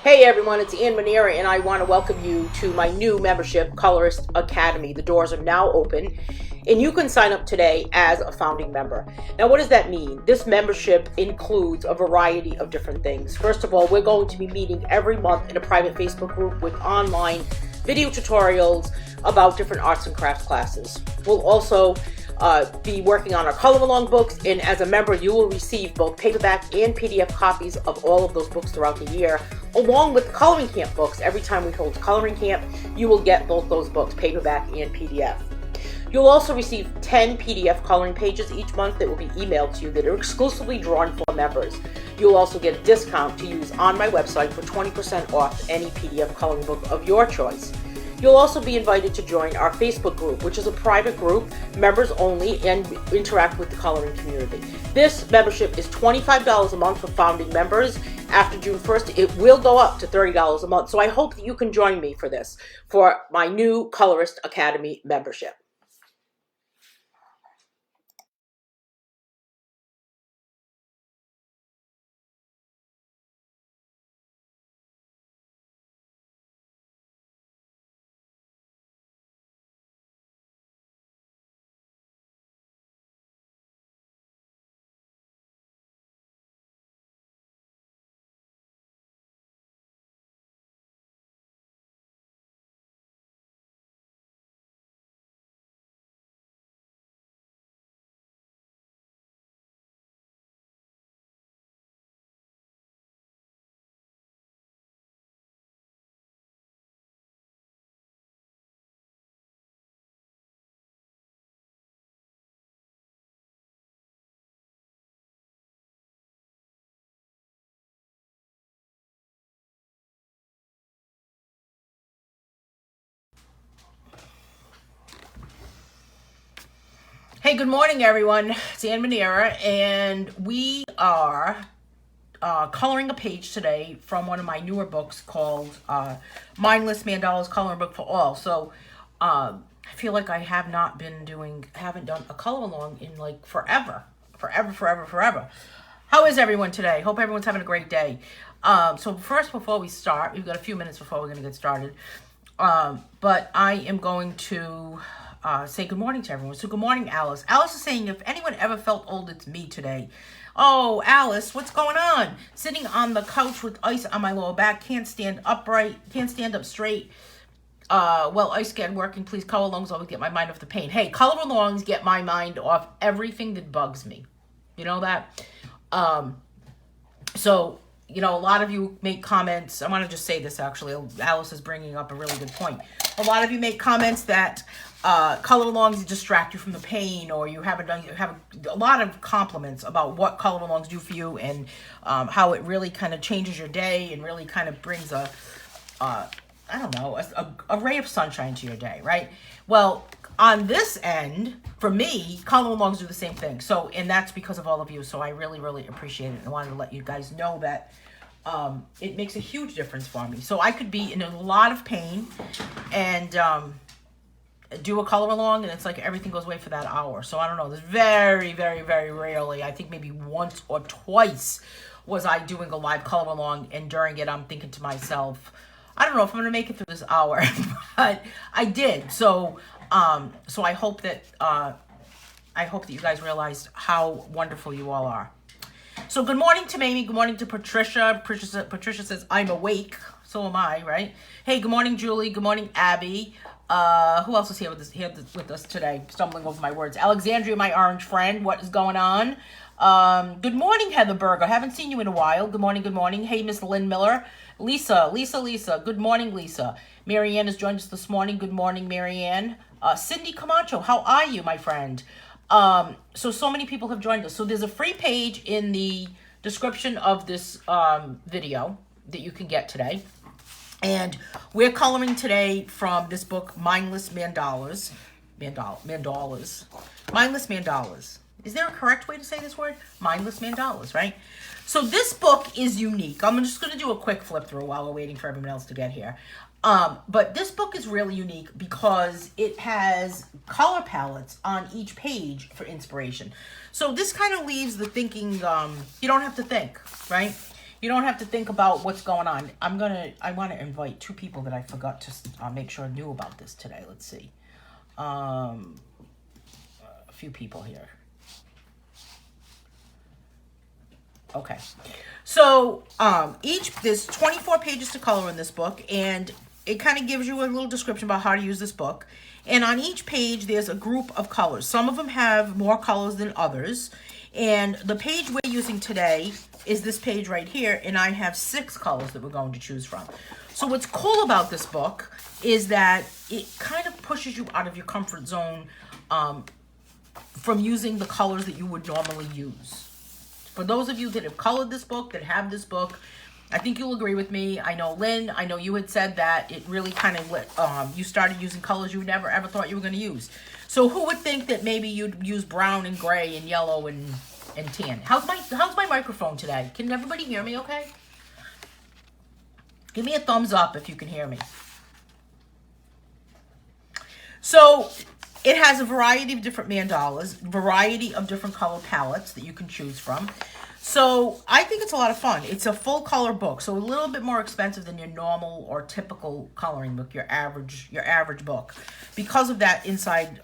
Hey everyone, it's Manera, and I want to welcome you to my new membership, Colorist Academy. The doors are now open, and you can sign up today as a founding member. Now, what does that mean? This membership includes a variety of different things. First of all, we're going to be meeting every month in a private Facebook group with online video tutorials about different arts and crafts classes. We'll also be working on our color along books, and as a member you will receive both paperback and PDF copies of all of those books throughout the year, along with the coloring camp books. Every time we hold coloring camp, you will get both those books, paperback and PDF. You'll also receive 10 PDF coloring pages each month that will be emailed to you that are exclusively drawn for members. You'll also get a discount to use on my website for 20% off any PDF coloring book of your choice. You'll also be invited to join our Facebook group, which is a private group, members only, and interact with the coloring community. This membership is $25 a month for founding members. After June 1st, it will go up to $30 a month. So I hope that you can join me for this, for my new Colorist Academy membership. Hey, good morning, everyone. It's Manera, and we are coloring a page today from one of my newer books called Mindless Mandalas Coloring Book for All. So I feel like I haven't done a color along in like forever. How is everyone today? Hope everyone's having a great day. So first, before we start, we've got a few minutes before we're going to get started. But I am going to say good morning to everyone. So good morning, Alice. Alice is saying, if anyone ever felt old, it's me today. Oh, Alice, what's going on? Sitting on the couch with ice on my lower back, can't stand up straight. Well, ice get working, please. Color alongs always get my mind off the pain. Hey, color alongs get my mind off everything that bugs me. You know that? So, you know, a lot of you make comments. I want to just say this, actually. Alice is bringing up a really good point. A lot of you make comments that color alongs distract you from the pain, or you have a lot of compliments about what color alongs do for you, and how it really kind of changes your day and really kind of brings a ray of sunshine to your day, right? Well, on this end, for me, color alongs do the same thing. So, and that's because of all of you. So I really, really appreciate it. And I wanted to let you guys know that it makes a huge difference for me. So I could be in a lot of pain and do a color along, and it's like everything goes away for that hour. So I don't know. There's very, very, very rarely, I think maybe once or twice, was I doing a live color along, and during it I'm thinking to myself, I don't know if I'm gonna make it through this hour, but I did. So so I hope that you guys realized how wonderful you all are. So good morning to Mamie. Good morning to Patricia. Patricia says, I'm awake. So am I, right? Hey, good morning, Julie. Good morning, Abby. Who else is here with us today? Stumbling over my words. Alexandria, my orange friend. What is going on? Good morning, Heather Berger. Haven't seen you in a while. Good morning, good morning. Hey, Miss Lynn Miller. Lisa. Good morning, Lisa. Marianne has joined us this morning. Good morning, Marianne. Cindy Camacho, how are you, my friend? So many people have joined us. So there's a free page in the description of this video that you can get today. And we're coloring today from this book, Mindless Mandalas. Mindless Mandalas. Is there a correct way to say this word? Mindless Mandalas, right? So this book is unique. I'm just going to do a quick flip through while we're waiting for everyone else to get here. But this book is really unique because it has color palettes on each page for inspiration. So this kind of leaves the thinking, you don't have to think, right? You don't have to think about what's going on. I want to invite 2 people that I forgot to make sure I knew about this today. Let's see. A few people here. Okay. So, there's 24 pages to color in this book, and it kind of gives you a little description about how to use this book. And on each page, there's a group of colors. Some of them have more colors than others. And the page we're using today is this page right here, and I have 6 colors that we're going to choose from. So what's cool about this book is that it kind of pushes you out of your comfort zone from using the colors that you would normally use. For those of you that have colored this book, that have this book, I think you'll agree with me. I know, Lynn, I know you had said that it really kind of you started using colors you never ever thought you were going to use. So who would think that maybe you'd use brown and gray and yellow and tan? How's my microphone today? Can everybody hear me okay? Give me a thumbs up if you can hear me. So it has a variety of different mandalas, variety of different color palettes that you can choose from. So I think it's a lot of fun. It's a full color book, so a little bit more expensive than your normal or typical coloring book, your average book, because of that inside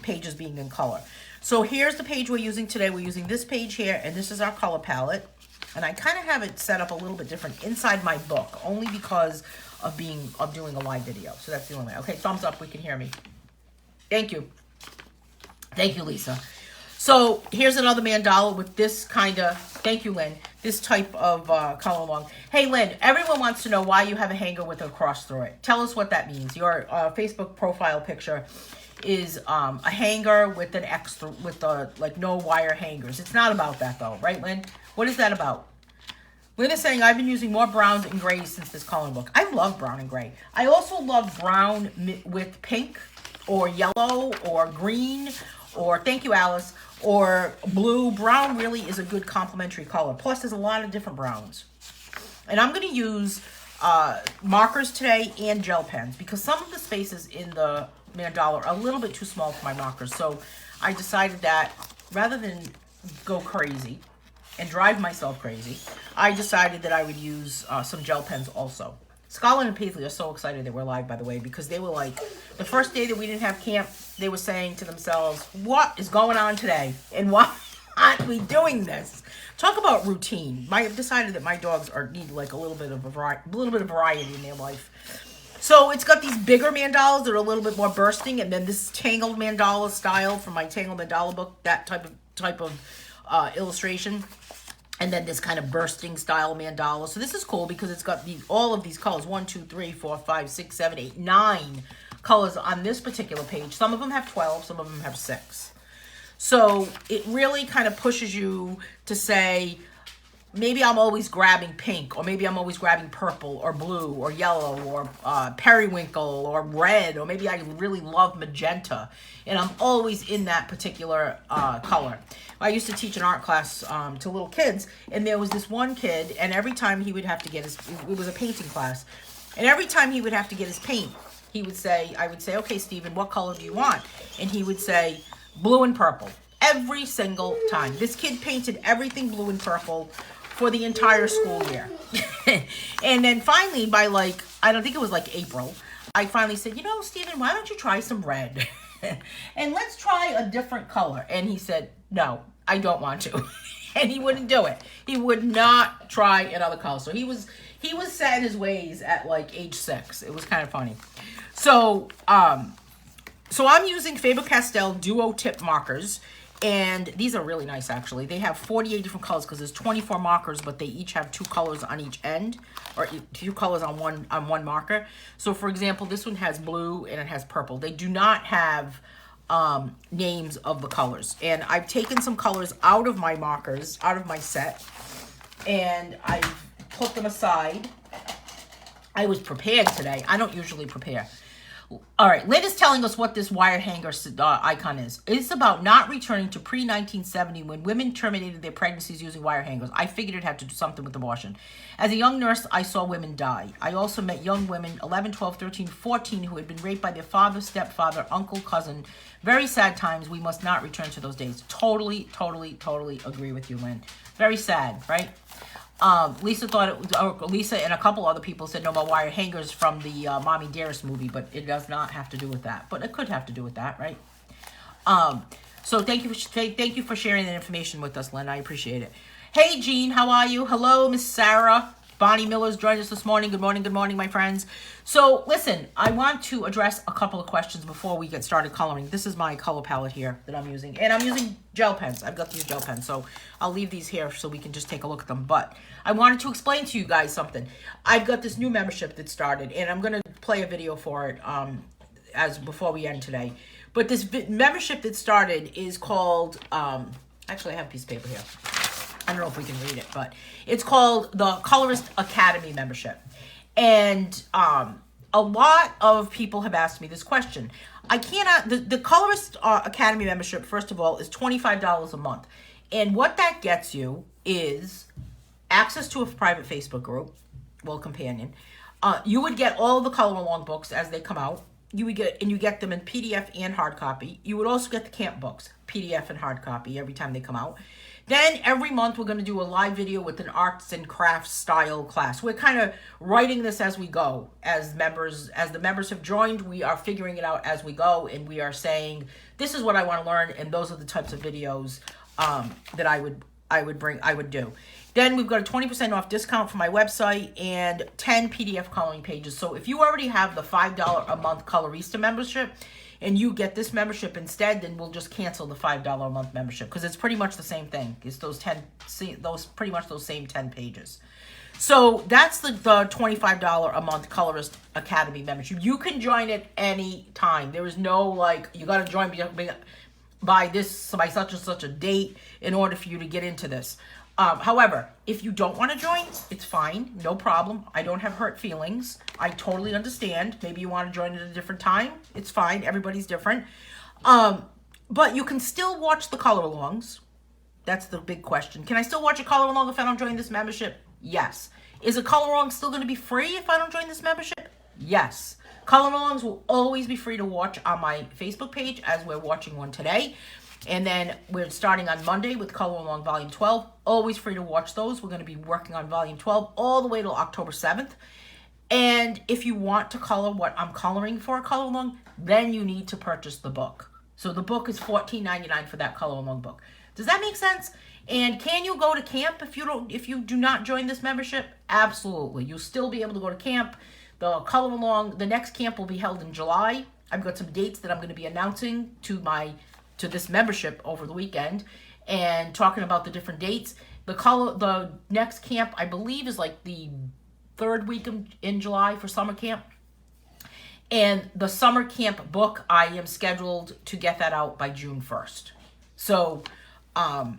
pages being in color. So here's the page we're using today. We're using this page here, and this is our color palette. And I kind of have it set up a little bit different inside my book, only because of doing a live video. So that's the only way. Okay, thumbs up, we can hear me. Thank you. Thank you, Lisa. So here's another mandala with this kind of, thank you, Lynn, this type of color along. Hey, Lynn, everyone wants to know why you have a hanger with a cross through it. Tell us what that means. Your Facebook profile picture is a hanger with an X through, with like no wire hangers. It's not about that though, right, Lynn? What is that about? Lynn is saying, I've been using more browns and grays since this coloring book. I love brown and gray. I also love brown with pink or yellow or green or, thank you, Alice, or blue. Brown really is a good complementary color. Plus, there's a lot of different browns. And I'm going to use markers today and gel pens because some of the spaces in the mandala are a little bit too small for my markers. So I decided that rather than go crazy and drive myself crazy, I decided that I would use some gel pens also. Scotland and Paisley are so excited that we're live, by the way, because they were like, the first day that we didn't have camp, they were saying to themselves, what is going on today? And why aren't we doing this? Talk about routine. I've decided that my dogs need like a little bit of variety in their life. So it's got these bigger mandalas that are a little bit more bursting, and then this tangled mandala style from my Tangled Mandala book, that type of illustration. And then this kind of bursting style mandala. So this is cool because it's got all of these colors. 1, 2, 3, 4, 5, 6, 7, 8, 9 colors on this particular page. Some of them have 12, some of them have 6. So it really kind of pushes you to say, maybe I'm always grabbing pink, or maybe I'm always grabbing purple or blue or yellow or periwinkle or red, or maybe I really love magenta and I'm always in that particular color. I used to teach an art class to little kids, and there was this one kid, and every time he would have to get it was a painting class, and every time he would have to get his paint, I would say, okay, Stephen, what color do you want? And he would say, blue and purple, every single time. This kid painted everything blue and purple for the entire school year. And then finally, by I don't think it was April, I finally said, Stephen, why don't you try some red? And let's try a different color. And he said, no, I don't want to. And he wouldn't do it. He would not try another color. So he was set in his ways at age 6. It was kind of funny. So I'm using Faber-Castell Duo Tip markers. And these are really nice, actually. They have 48 different colors because there's 24 markers, but they each have 2 colors on each end, or 2 colors on one marker. So, for example, this one has blue and it has purple. They do not have names of the colors. And I've taken some colors out of my markers, out of my set, and I've put them aside. I was prepared today. I don't usually prepare. All right, Lynn is telling us what this wire hanger icon is. It's about not returning to pre-1970 when women terminated their pregnancies using wire hangers. I figured it had to do something with abortion. As a young nurse, I saw women die. I also met young women, 11, 12, 13, 14, who had been raped by their father, stepfather, uncle, cousin. Very sad times. We must not return to those days. Totally, totally, totally agree with you, Lynn. Very sad, right? Lisa thought it was, or Lisa and a couple other people said no more wire hangers from the Mommy Dearest movie, but it does not have to do with that. But it could have to do with that, right? So thank you for sharing that information with us, Lynn. I appreciate it. Hey, Jean, how are you? Hello, Miss Sarah. Bonnie Miller's joined us this morning. Good morning, my friends. So, listen, I want to address a couple of questions before we get started coloring. This is my color palette here that I'm using. And I'm using gel pens. I've got these gel pens. So, I'll leave these here so we can just take a look at them. But I wanted to explain to you guys something. I've got this new membership that started. And I'm going to play a video for it before we end today. But this membership that started is called... actually, I have a piece of paper here. I don't know if we can read it, but it's called the Colorist Academy membership. And a lot of people have asked me this question. I cannot, the Colorist Academy membership, first of all, is $25 a month. And what that gets you is access to a private Facebook group, well, companion. You would get all the color along books as they come out. You get them in PDF and hard copy. You would also get the camp books, PDF and hard copy every time they come out. Then every month we're going to do a live video with an arts and crafts style class. We're kind of writing this as we go. As the members have joined, we are figuring it out as we go, and we are saying, this is what I want to learn, and those are the types of videos that I would do. Then we've got a 20% off discount for my website and 10 PDF coloring pages. So if you already have the $5 a month Colorista membership, and you get this membership instead, then we'll just cancel the $5 a month membership because it's pretty much the same thing. It's pretty much those same 10 pages. So that's the $25 a month Colorist Academy membership. You can join it any time. There is no you got to join by such and such a date in order for you to get into this. However, if you don't want to join, it's fine. No problem. I don't have hurt feelings. I totally understand. Maybe you want to join at a different time. It's fine. Everybody's different. But you can still watch the color alongs. That's the big question. Can I still watch a color along if I don't join this membership? Yes. Is a color along still going to be free if I don't join this membership? Yes. Color alongs will always be free to watch on my Facebook page as we're watching one today. And then we're starting on Monday with Color Along Volume 12. Always free to watch those. We're going to be working on Volume 12 all the way till October 7th. And if you want to color what I'm coloring for a Color Along, then you need to purchase the book. So the book is $14.99 for that Color Along book. Does that make sense? And can you go to camp if you do not join this membership? Absolutely. You'll still be able to go to camp. The Color Along, the next camp will be held in July. I've got some dates that I'm going to be announcing to this membership over the weekend and talking about the different dates. The next camp, I believe, is like the third week in July for summer camp. And the summer camp book, I am scheduled to get that out by June 1st. So, I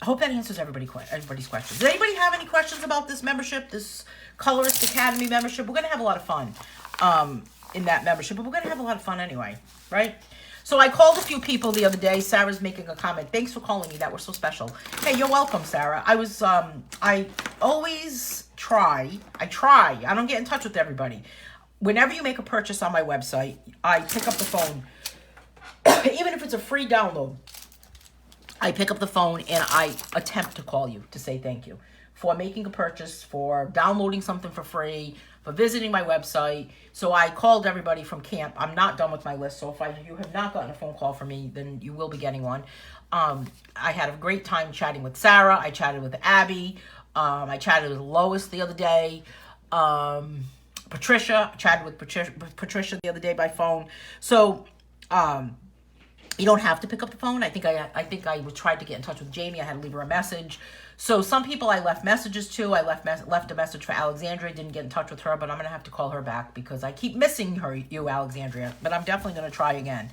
hope that answers everybody's questions. Does anybody have any questions about this membership, this Colorist Academy membership? We're going to have a lot of fun in that membership, but we're going to have a lot of fun anyway, right? So I called a few people the other day. Sarah's making a comment. Thanks for calling me. That was so special. Hey, you're welcome, Sarah. I always try. I don't get in touch with everybody. Whenever you make a purchase on my website, I pick up the phone. Even if it's a free download, I pick up the phone and I attempt to call you to say thank you for making a purchase, for downloading something for free, for visiting my website. So I called everybody from camp. I'm not done with my list. So if you have not gotten a phone call from me, then you will be getting one. I had a great time chatting with Sarah. I chatted with Abby. I chatted with Lois the other day. Patricia. I chatted with Patricia the other day by phone. So you don't have to pick up the phone. I think I tried to get in touch with Jamie. I had to leave her a message. So some people I left messages to. I left a message for Alexandria. Didn't get in touch with her, but I'm going to have to call her back because I keep missing you, Alexandria. But I'm definitely going to try again.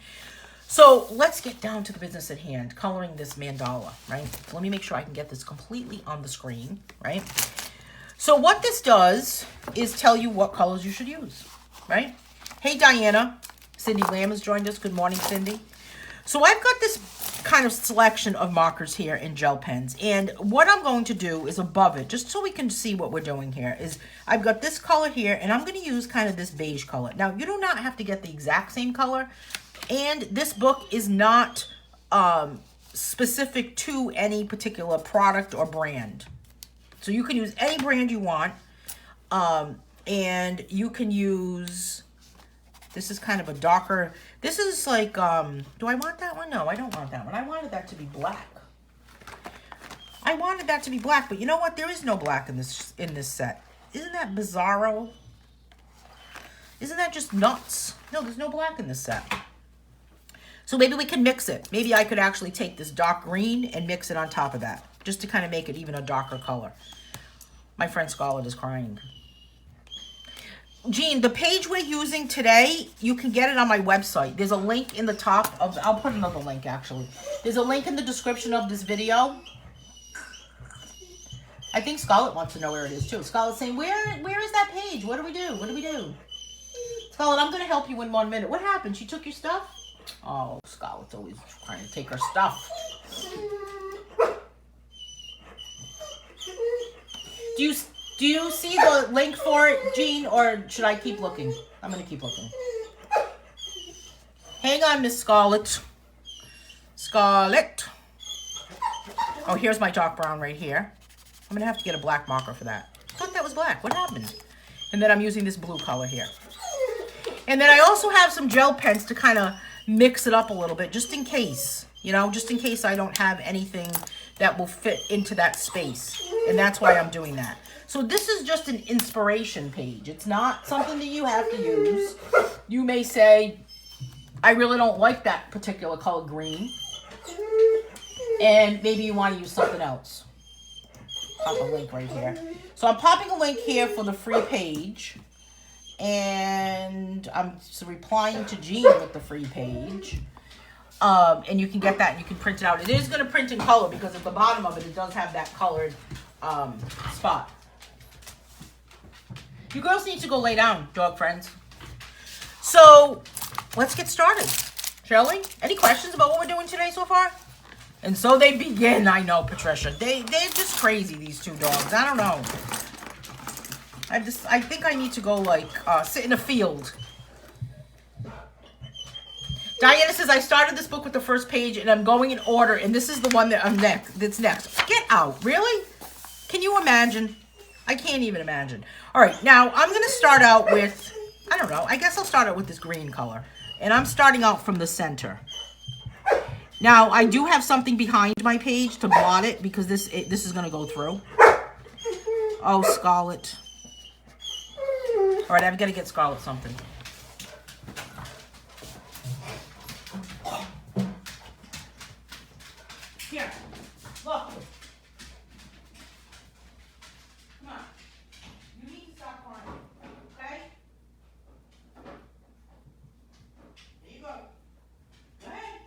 So let's get down to the business at hand, coloring this mandala, right? So let me make sure I can get this completely on the screen, right? So what this does is tell you what colors you should use, right? Hey, Diana. Cindy Lamb has joined us. Good morning, Cindy. So I've got this kind of selection of markers here in gel pens. And what I'm going to do is above it, just so we can see what we're doing here, is I've got this color here, and I'm going to use kind of this beige color. Now, you do not have to get the exact same color. And this book is not specific to any particular product or brand. So you can use any brand you want. And you can use, this is kind of a darker, this is like, do I want that one? No, I don't want that one. I wanted that to be black. I wanted that to be black, but you know what? There is no black in this set. Isn't that bizarro? Isn't that just nuts? No, there's no black in this set. So maybe we can mix it. Maybe I could actually take this dark green and mix it on top of that, just to kind of make it even a darker color. My friend Scarlett is crying. Jean, the page we're using today, you can get it on my website. There's a link in the top of, I'll put another link actually. There's a link in the description of this video. I think Scarlett wants to know where it is too. Scarlett's saying, where is that page? What do we do? What do we do? Scarlett, I'm going to help you in 1 minute. What happened? She took your stuff? Oh, Scarlett's always trying to take her stuff. Do you see the link for it, Jean, or should I keep looking? I'm going to keep looking. Hang on, Miss Scarlett. Scarlett. Oh, here's my dark brown right here. I'm going to have to get a black marker for that. I thought that was black. What happened? And then I'm using this blue color here. And then I also have some gel pens to kind of mix it up a little bit, just in case. You know, just in case I don't have anything that will fit into that space. And that's why I'm doing that. So this is just an inspiration page. It's not something that you have to use. You may say, I really don't like that particular color green. And maybe you want to use something else. Pop a link right here. So I'm popping a link here for the free page. And I'm replying to Jean with the free page. And you can get that and you can print it out. It is going to print in color because at the bottom of it, it does have that colored spot. You girls need to go lay down, dog friends. So let's get started, shall we? Any questions about what we're doing today so far? And so they begin. I know, Patricia. They're just crazy, these two dogs. I don't know. I think I need to go like sit in a field. Diana says I started this book with the first page and I'm going in order, and this is the one that that's next. Get out, really? Can you imagine? I can't even imagine. All right, now I'm going to start out with, I don't know, I guess I'll start out with this green color. And I'm starting out from the center. Now, I do have something behind my page to blot it because this is going to go through. Oh, Scarlett. All right, I've got to get Scarlett something. Here, look. Come on. You need to stop crying, okay? There you go. Go ahead.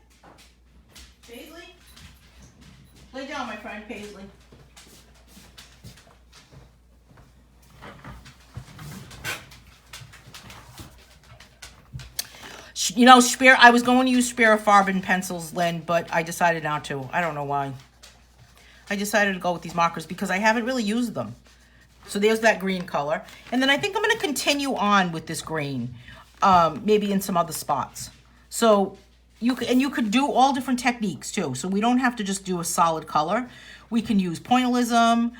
Paisley? Lay down, my friend, Paisley. You know, I was going to use Farben pencils, Lynn, but I decided not to. I don't know why. I decided to go with these markers because I haven't really used them. So there's that green color. And then I think I'm going to continue on with this green, maybe in some other spots. So you could do all different techniques too. So we don't have to just do a solid color. We can use pointillism.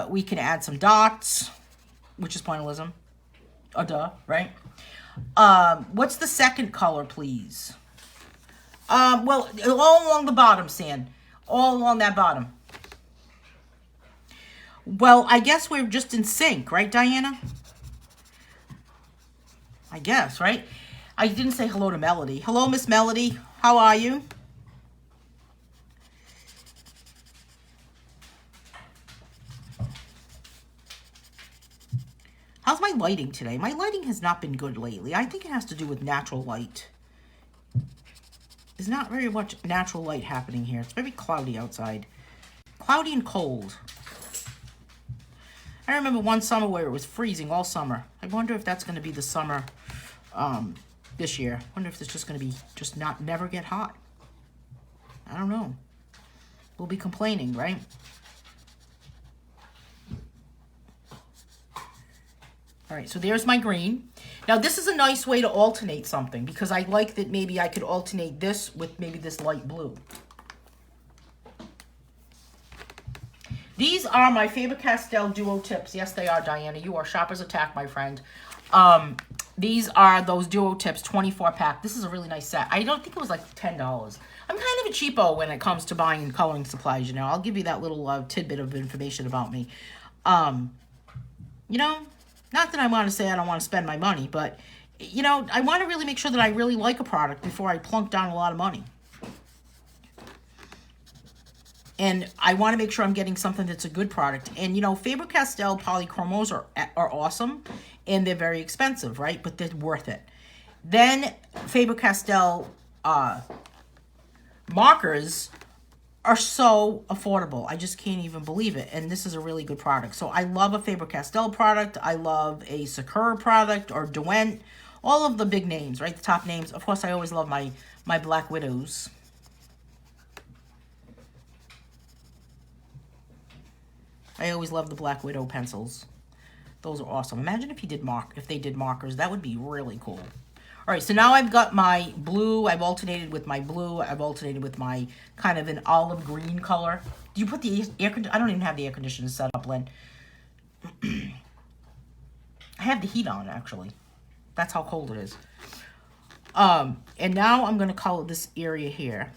We can add some dots, which is pointillism. Duh, right? What's the second color, please? Well, all along the bottom, Sand. All along that bottom. Well, I guess we're just in sync, right, Diana? I guess, right? I didn't say hello to Melody. Hello, Miss Melody. How are you? How's my lighting today? My lighting has not been good lately. I think it has to do with natural light. There's not very much natural light happening here. It's very cloudy outside. Cloudy and cold. I remember one summer where it was freezing all summer. I wonder if that's going to be the summer this year. I wonder if it's just going to be never get hot. I don't know. We'll be complaining, right? All right, so there's my green. Now, this is a nice way to alternate something because I like that maybe I could alternate this with maybe this light blue. These are my Faber-Castell Duo Tips. Yes, they are, Diana. You are Shopper's Attack, my friend. These are those Duo Tips 24 pack. This is a really nice set. I don't think it was like $10. I'm kind of a cheapo when it comes to buying coloring supplies, you know. I'll give you that little tidbit of information about me. You know, not that I want to say I don't want to spend my money, but, you know, I want to really make sure that I really like a product before I plunk down a lot of money. And I want to make sure I'm getting something that's a good product. And, you know, Faber-Castell polychromos are awesome, and they're very expensive, right? But they're worth it. Then Faber-Castell markers are so affordable. I just can't even believe it. And this is a really good product. So I love a Faber-Castell product. I love a Sakura product or Derwent. All of the big names, right? The top names. Of course, I always love my Black Widows. I always love the Black Widow pencils. Those are awesome. Imagine if they did markers. That would be really cool. All right, so now I've got my blue. I've alternated with my blue. I've alternated with my kind of an olive green color. Do you put the air conditioner? I don't even have the air conditioner set up, Lynn. I have the heat on, actually. That's how cold it is. And now I'm going to color this area here.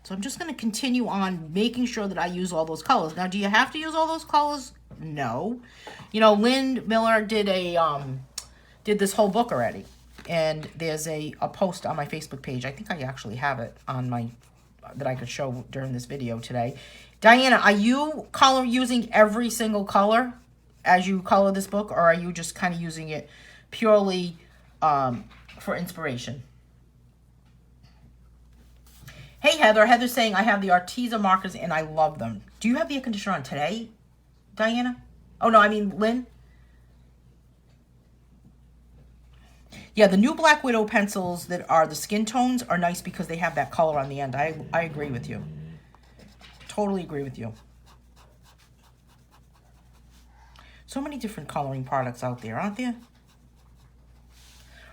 So I'm just going to continue on making sure that I use all those colors. Now, do you have to use all those colors? No. You know, Lynn Miller did this whole book already. And there's a post on my Facebook page. I think I actually have it on that I could show during this video today. Diana, are you using every single color as you color this book? Or are you just kind of using it purely for inspiration? Hey, Heather. Heather's saying, I have the Arteza markers and I love them. Do you have the air conditioner on today, Diana? Oh, no, I mean, Lynn? Yeah, the new Black Widow pencils that are the skin tones are nice because they have that color on the end. I agree with you. Totally agree with you. So many different coloring products out there, aren't there?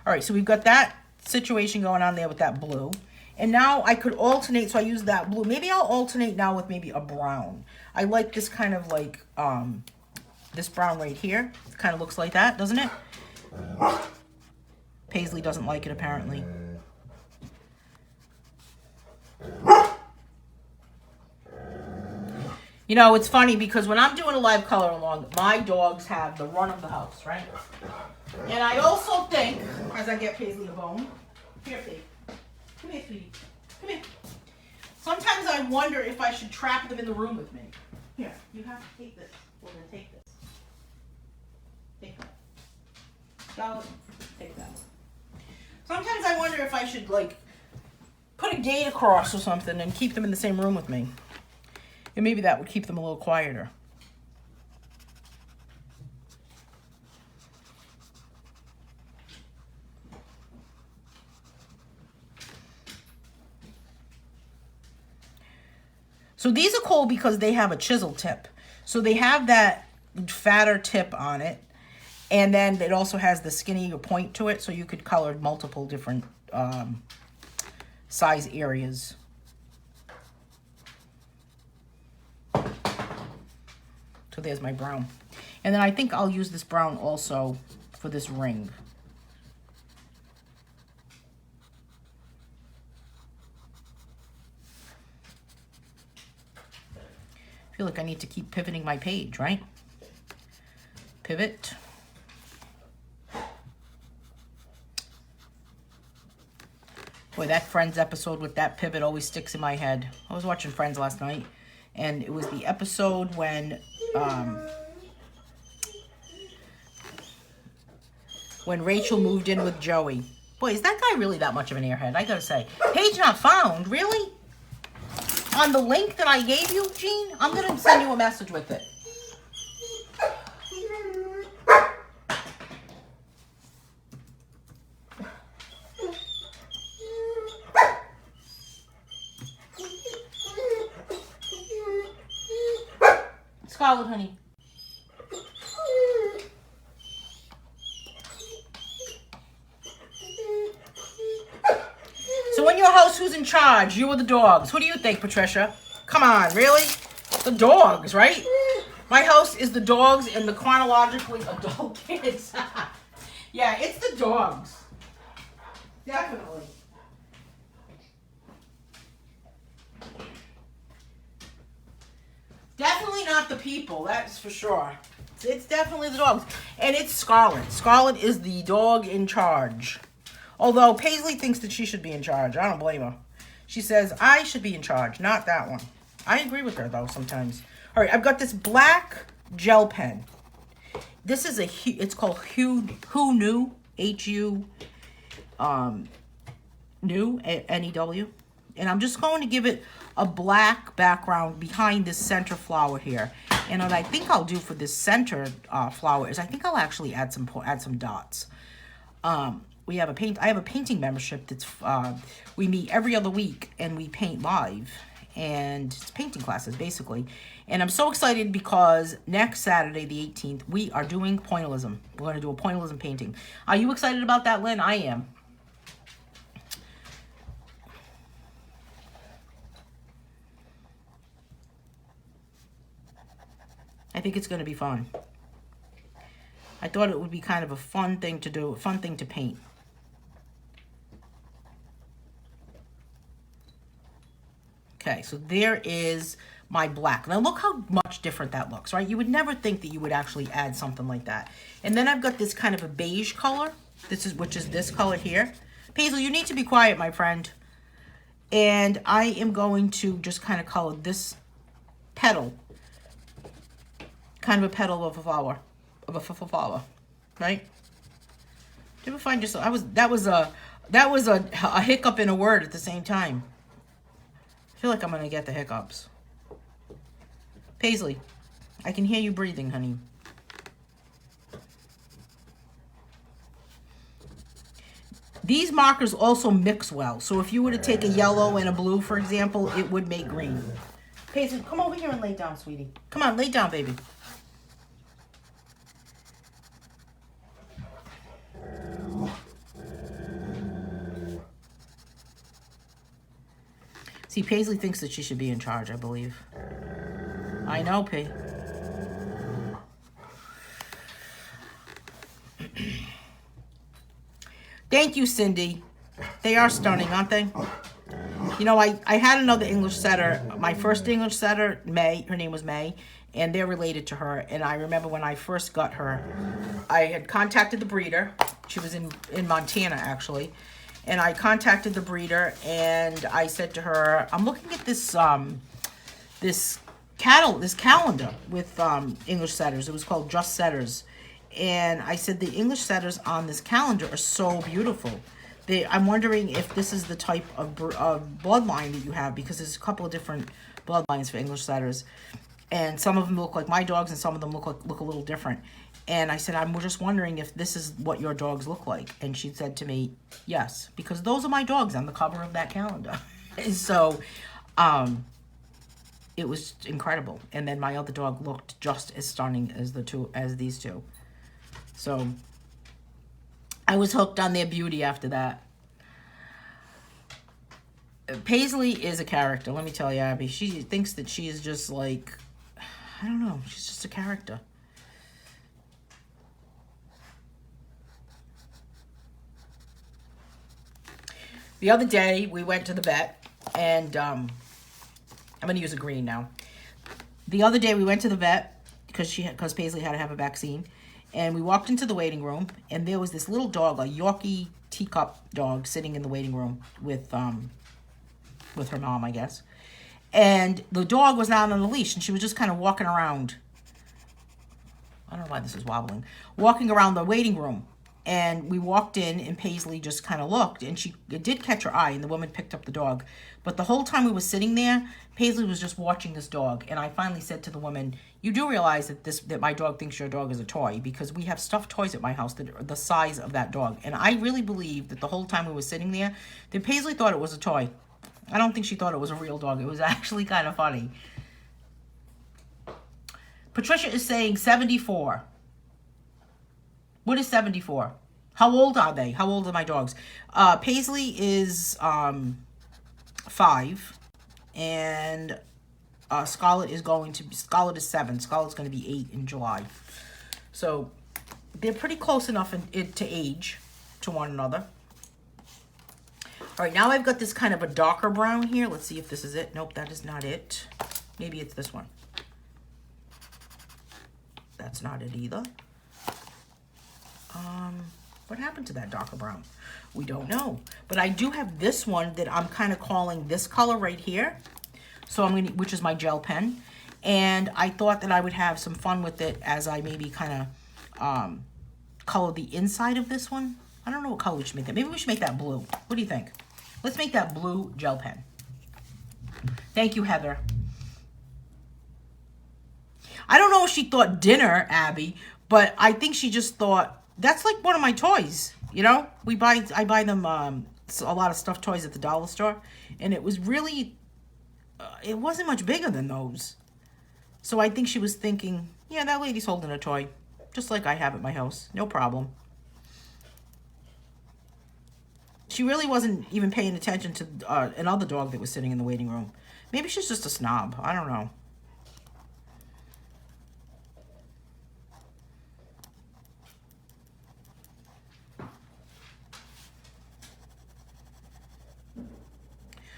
All right, so we've got that situation going on there with that blue. And now I could alternate, so I use that blue. Maybe I'll alternate now with maybe a brown. I like this kind of like, this brown right here. It kind of looks like that, doesn't it? Paisley doesn't like it, apparently. You know, it's funny because when I'm doing a live color along, my dogs have the run of the house, right? And I also think, as I get Paisley a bone, here, Paisley. Come here, sweetie. Come here. Sometimes I wonder if I should trap them in the room with me. Here, you have to take this. We're going to take this. Take that. Charlotte, take that. Sometimes I wonder if I should, like, put a gate across or something and keep them in the same room with me. And maybe that would keep them a little quieter. So these are cool because they have a chisel tip. So they have that fatter tip on it. And then it also has the skinnier point to it. So you could color multiple different size areas. So there's my brown. And then I think I'll use this brown also for this ring. I feel like I need to keep pivoting my page, right? Pivot. Boy, that Friends episode with that pivot always sticks in my head. I was watching Friends last night, and it was the episode when Rachel moved in with Joey. Boy, is that guy really that much of an airhead? I gotta say. Page not found, really? On the link that I gave you, Jean, I'm going to send you a message with it. Scarlet, honey. So in your house, who's in charge? You or the dogs? Who do you think, Patricia? Come on, really? The dogs, right? My house is the dogs and the chronologically adult kids. Yeah, it's the dogs. Definitely. Definitely not the people, that's for sure. It's definitely the dogs. And it's Scarlet. Scarlet is the dog in charge. Although Paisley thinks that she should be in charge. I don't blame her. She says, I should be in charge, not that one. I agree with her, though, sometimes. All right, I've got this black gel pen. This is it's called Who Knew, H-U, New, N-E-W. And I'm just going to give it a black background behind this center flower here. And what I think I'll do for this center flower is I think I'll actually add some dots. I have a painting membership that's we meet every other week and we paint live, and it's painting classes basically. And I'm so excited because next Saturday the 18th we are doing pointillism. We're going to do a pointillism painting. Are you excited about that, Lynn? I am. I think it's going to be fun. I thought it would be kind of a fun thing to do, a fun thing to paint. Okay, so there is my black. Now look how much different that looks, right? You would never think that you would actually add something like that. And then I've got this kind of a beige color, which is this color here. Paisley, you need to be quiet, my friend. And I am going to just kind of color this petal, kind of a petal of a flower, right? Do you ever find yourself? That was a hiccup in a word at the same time. I feel like I'm gonna get the hiccups. Paisley, I can hear you breathing, honey. These markers also mix well. So if you were to take a yellow and a blue, for example, it would make green. Paisley, come over here and lay down, sweetie. Come on, lay down, baby. See, Paisley thinks that she should be in charge, I believe. I know, P. Thank you, Cindy. They are stunning, aren't they? You know, I had another English setter. My first English setter, May, her name was May, and they're related to her. And I remember when I first got her, I had contacted the breeder. She was in Montana, actually. And I contacted the breeder and I said to her, I'm looking at this this calendar with English setters. It was called Just Setters. And I said, the English setters on this calendar are so beautiful. I'm wondering if this is the type of bloodline that you have, because there's a couple of different bloodlines for English setters. And some of them look like my dogs and some of them look a little different. And I said, I'm just wondering if this is what your dogs look like. And she said to me, yes, because those are my dogs on the cover of that calendar. And so it was incredible. And then my other dog looked just as stunning as these two. So I was hooked on their beauty after that. Paisley is a character, let me tell you, Abby. She thinks that she is just like, I don't know, she's just a character. The other day, we went to the vet, and I'm going to use a green now. The other day, we went to the vet because Paisley had to have a vaccine, and we walked into the waiting room, and there was this little dog, a Yorkie teacup dog, sitting in the waiting room with her mom, I guess. And the dog was not on the leash, and she was just kind of walking around. I don't know why this is wobbling. Walking around the waiting room. And we walked in, and Paisley just kind of looked, and it did catch her eye, and the woman picked up the dog. But the whole time we were sitting there, Paisley was just watching this dog. And I finally said to the woman, you do realize that my dog thinks your dog is a toy, because we have stuffed toys at my house that are the size of that dog. And I really believe that the whole time we were sitting there, that Paisley thought it was a toy. I don't think she thought it was a real dog. It was actually kind of funny. Patricia is saying 74. What is 74? How old are they? How old are my dogs? Paisley is 5. And Scarlet is 7. Scarlet's going to be 8 in July. So they're pretty close enough to age to one another. All right, now I've got this kind of a darker brown here. Let's see if this is it. Nope, that is not it. Maybe it's this one. That's not it either. What happened to that darker brown? We don't know. But I do have this one that I'm kind of calling this color right here. So which is my gel pen. And I thought that I would have some fun with it as I maybe kind of color the inside of this one. I don't know what color we should make that. Maybe we should make that blue. What do you think? Let's make that blue gel pen. Thank you, Heather. I don't know if she thought dinner, Abby, but I think she just thought, that's like one of my toys, you know? I buy them a lot of stuffed toys at the dollar store, and it was really, it wasn't much bigger than those. So I think she was thinking, yeah, that lady's holding a toy, just like I have at my house, no problem. She really wasn't even paying attention to another dog that was sitting in the waiting room. Maybe she's just a snob. I don't know.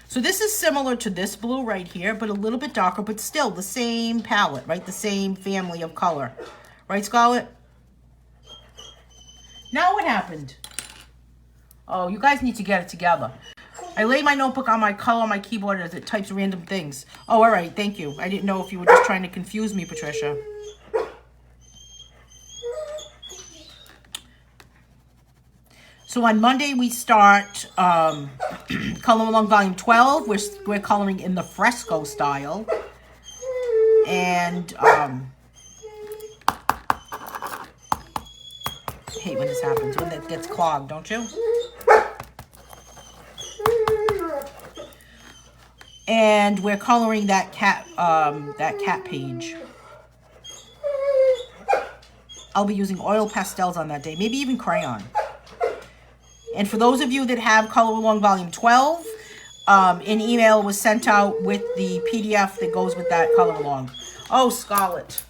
So this is similar to this blue right here, but a little bit darker, but still the same palette, right? The same family of color. Right, Scarlett? Now what happened? Oh, you guys need to get it together. I lay my notebook on my color on my keyboard as it types random things. Oh, all right. Thank you. I didn't know if you were just trying to confuse me, Patricia. So on Monday, we start Color Along Volume 12. We're coloring in the fresco style. And I hate when this happens, when it gets clogged, don't you? And we're coloring that cat page. I'll be using oil pastels on that day, maybe even crayon. And for those of you that have Color Along Volume 12, an email was sent out with the PDF that goes with that Color Along. Oh, Scarlett.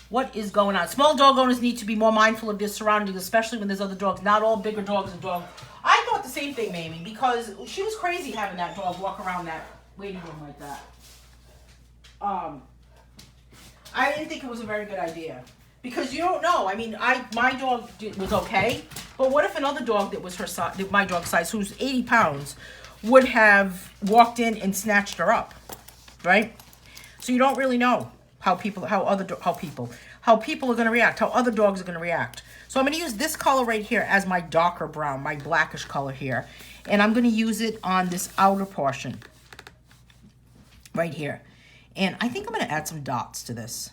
What is going on? Small dog owners need to be more mindful of their surroundings, especially when there's other dogs. Not all bigger dogs and dogs. I thought the same thing, Mamie, because she was crazy having that dog walk around that waiting room like that. I didn't think it was a very good idea. Because you don't know. I mean, my dog was okay. But what if another dog that was her size, my dog size, who's 80 pounds, would have walked in and snatched her up, right? So you don't really know how people are going to react, how other dogs are going to react. So I'm going to use this color right here as my darker brown, my blackish color here. And I'm going to use it on this outer portion right here. And I think I'm going to add some dots to this.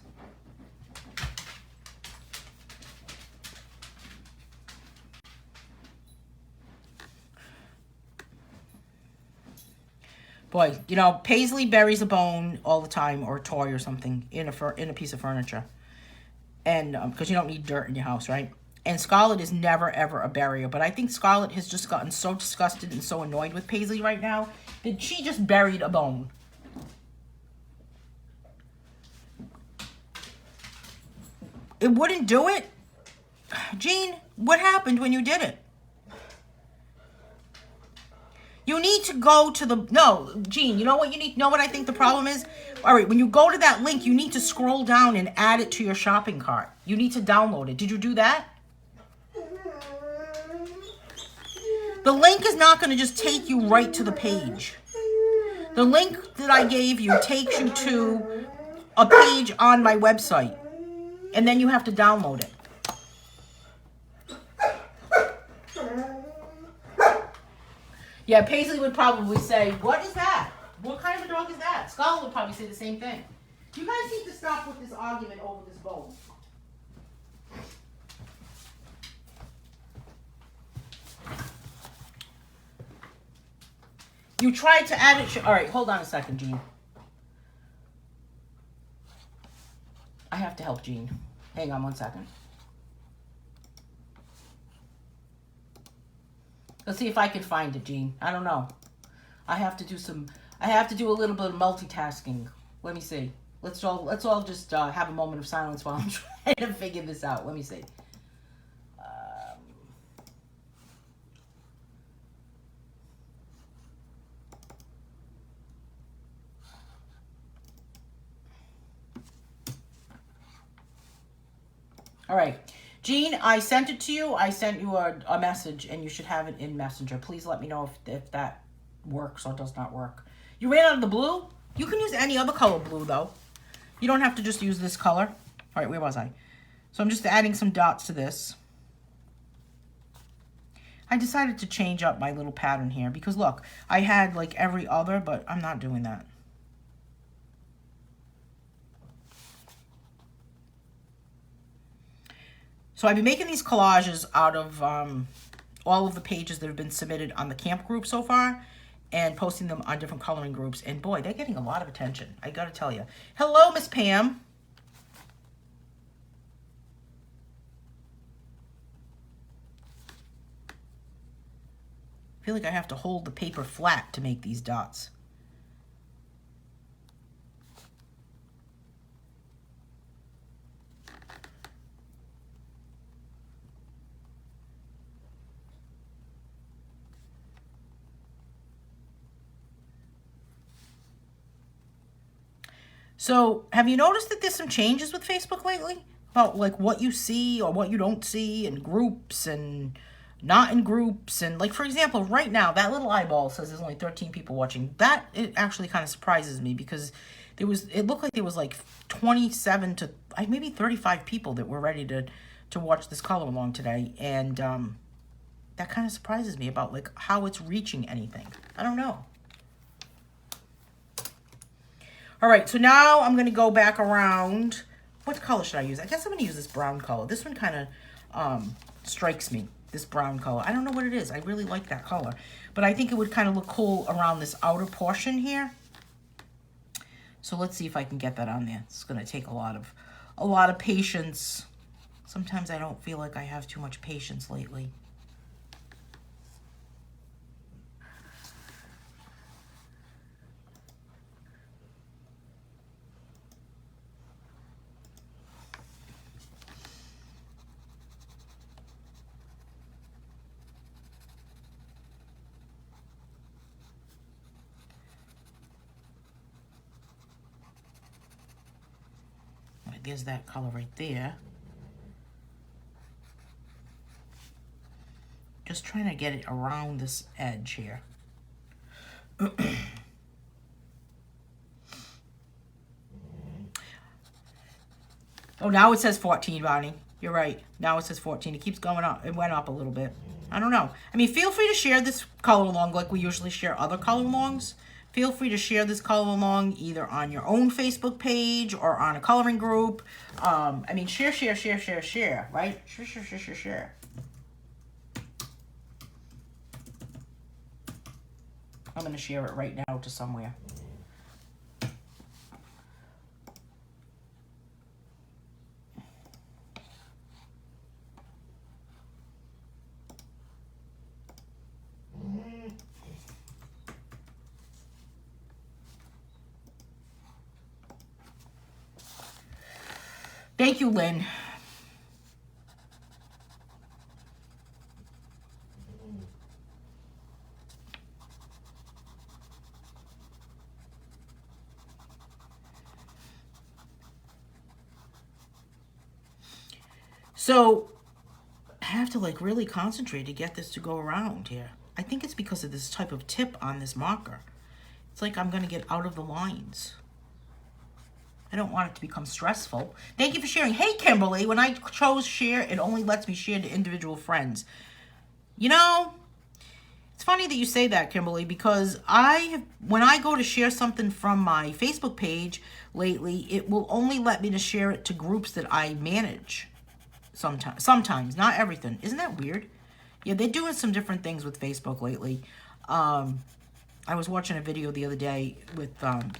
Boy, you know, Paisley buries a bone all the time, or a toy or something in a piece of furniture. And because you don't need dirt in your house, right? And Scarlett is never, ever a barrier. But I think Scarlett has just gotten so disgusted and so annoyed with Paisley right now that she just buried a bone. It wouldn't do it? Jean, what happened when you did it? You need to go to the... No, Jean, you know what you need? You know what I think the problem is? All right, when you go to that link, you need to scroll down and add it to your shopping cart. You need to download it. Did you do that? The link is not going to just take you right to the page. The link that I gave you takes you to a page on my website. And then you have to download it. Yeah, Paisley would probably say, what is that? What kind of a dog is that? Scarlett would probably say the same thing. You guys need to stop with this argument over this bone. You tried to add it. All right, hold on a second, Jean. I have to help Jean. Hang on one second. Let's see if I can find it, Jean. I don't know. I have to do a little bit of multitasking. Let me see. Let's all just have a moment of silence while I'm trying to figure this out. Let me see. All right. Jean, I sent it to you. I sent you a message, and you should have it in Messenger. Please let me know if that works or does not work. You ran out of the blue? You can use any other color blue, though. You don't have to just use this color. All right, where was I? So I'm just adding some dots to this. I decided to change up my little pattern here because, look, I had like every other, but I'm not doing that. So I've been making these collages out of all of the pages that have been submitted on the camp group so far and posting them on different coloring groups. And boy, they're getting a lot of attention. I got to tell you. Hello, Miss Pam. I feel like I have to hold the paper flat to make these dots. So, have you noticed that there's some changes with Facebook lately? About like what you see or what you don't see in groups and not in groups. And like, for example, right now, that little eyeball says there's only 13 people watching. That, it actually kind of surprises me because it looked like there was like 27 to maybe 35 people that were ready to watch this color along today. And that kind of surprises me about like how it's reaching anything. I don't know. All right, so now I'm going to go back around. What color should I use? I guess I'm going to use this brown color. This one kind of strikes me, this brown color. I don't know what it is. I really like that color. But I think it would kind of look cool around this outer portion here. So let's see if I can get that on there. It's going to take a lot of patience. Sometimes I don't feel like I have too much patience lately. There's that color right there. Just trying to get it around this edge here. Oh, now it says 14, Bonnie. You're right. Now it says 14. It keeps going up. It went up a little bit. I don't know. I mean, feel free to share this color along like we usually share other color alongs. Feel free to share this color along either on your own Facebook page or on a coloring group. I mean, share, right? Share. I'm going to share it right now to somewhere. Thank you, Lynn. So I have to like really concentrate to get this to go around here. I think it's because of this type of tip on this marker. It's like I'm going to get out of the lines. I don't want it to become stressful. Thank you for sharing. Hey, Kimberly, when I chose share, it only lets me share to individual friends. You know, it's funny that you say that, Kimberly, because when I go to share something from my Facebook page lately, it will only let me to share it to groups that I manage. Sometimes, not everything. Isn't that weird? Yeah, they're doing some different things with Facebook lately. I was watching a video the other day with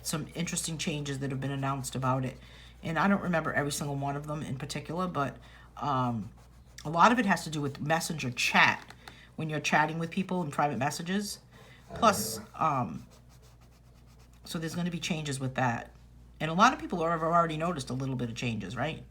some interesting changes that have been announced about it. And I don't remember every single one of them in particular, but a lot of it has to do with messenger chat when you're chatting with people in private messages. Plus, so there's going to be changes with that. And a lot of people have already noticed a little bit of changes, right?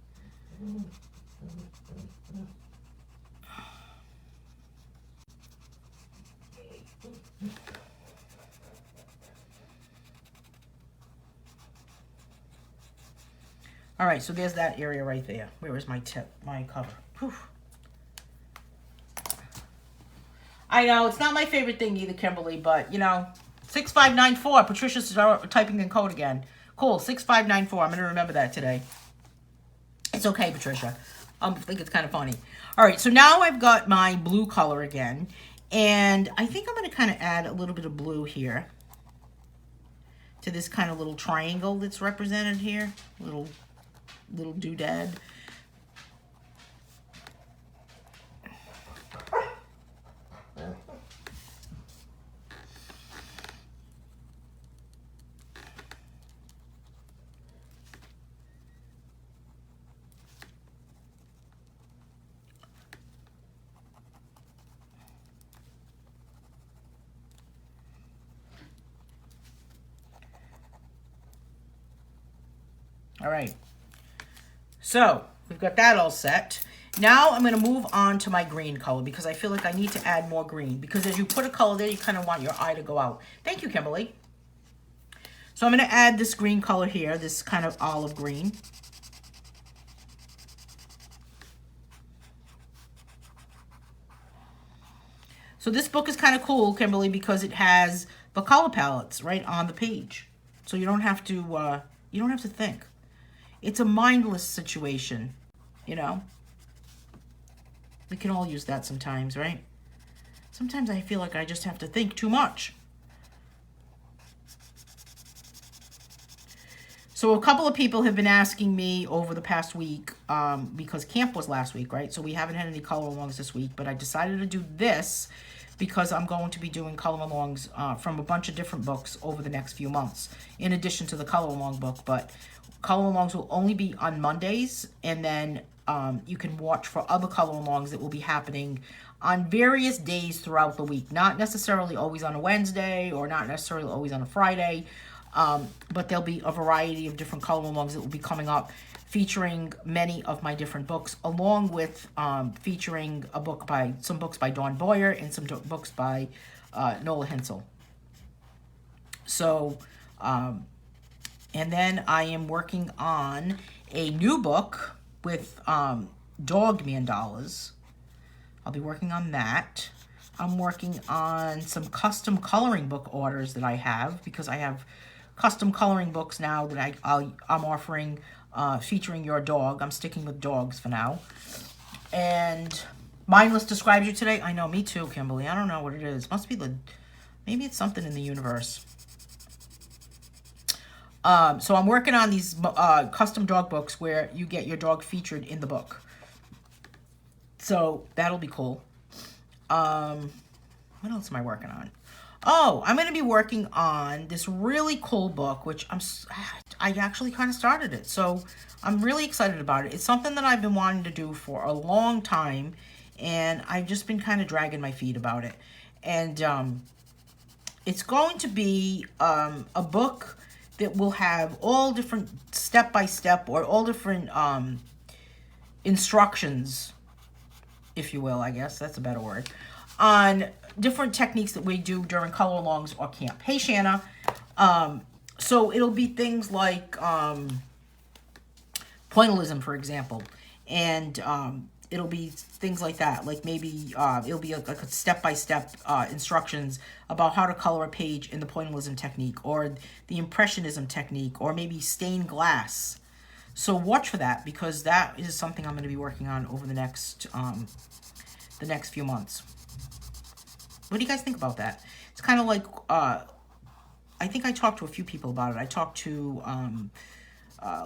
All right, so there's that area right there. Where is my cover? Whew. I know, it's not my favorite thing either, Kimberly, but, you know, 6594. Patricia's typing in code again. Cool, 6594. I'm going to remember that today. It's okay, Patricia. I think it's kind of funny. All right, so now I've got my blue color again. And I think I'm going to kind of add a little bit of blue here to this kind of little triangle that's represented here. Little doodad. All right, so we've got that all set. Now I'm going to move on to my green color because I feel like I need to add more green, because as you put a color there, you kind of want your eye to go out. Thank you, Kimberly. So I'm going to add this green color here, this kind of olive green. So this book is kind of cool, Kimberly, because it has the color palettes right on the page. So you don't have to think. It's a mindless situation, you know. We can all use that sometimes, right? Sometimes I feel like I just have to think too much. So a couple of people have been asking me over the past week, because camp was last week, right? So we haven't had any color alongs this week, but I decided to do this because I'm going to be doing color alongs from a bunch of different books over the next few months, in addition to the color along book. But color alongs will only be on Mondays, and then you can watch for other color alongs that will be happening on various days throughout the week. Not necessarily always on a Wednesday, or not necessarily always on a Friday, but there'll be a variety of different color alongs that will be coming up, featuring many of my different books, along with featuring some books by Dawn Boyer and some books by Nola Hensel. So, and then I am working on a new book with dog mandalas. I'll be working on that. I'm working on some custom coloring book orders that I have, because I have custom coloring books now that I'm offering, featuring your dog. I'm sticking with dogs for now. And Mindless describes you today. I know, me too, Kimberly. I don't know what it is. Must be maybe it's something in the universe. So I'm working on these custom dog books where you get your dog featured in the book. So that'll be cool. What else am I working on? Oh, I'm going to be working on this really cool book, which I actually kind of started it. So I'm really excited about it. It's something that I've been wanting to do for a long time, and I've just been kind of dragging my feet about it. And it's going to be a book that will have all different step-by-step, or all different instructions, if you will, I guess that's a better word, on different techniques that we do during color alongs or camp. Hey, Shanna. So it'll be things like pointillism, for example, and it'll be things like that. Like maybe it'll be like a step-by-step instructions about how to color a page in the pointillism technique, or the impressionism technique, or maybe stained glass. So watch for that, because that is something I'm going to be working on over the next few months. What do you guys think about that? It's kind of like, I think I talked to a few people about it. I talked to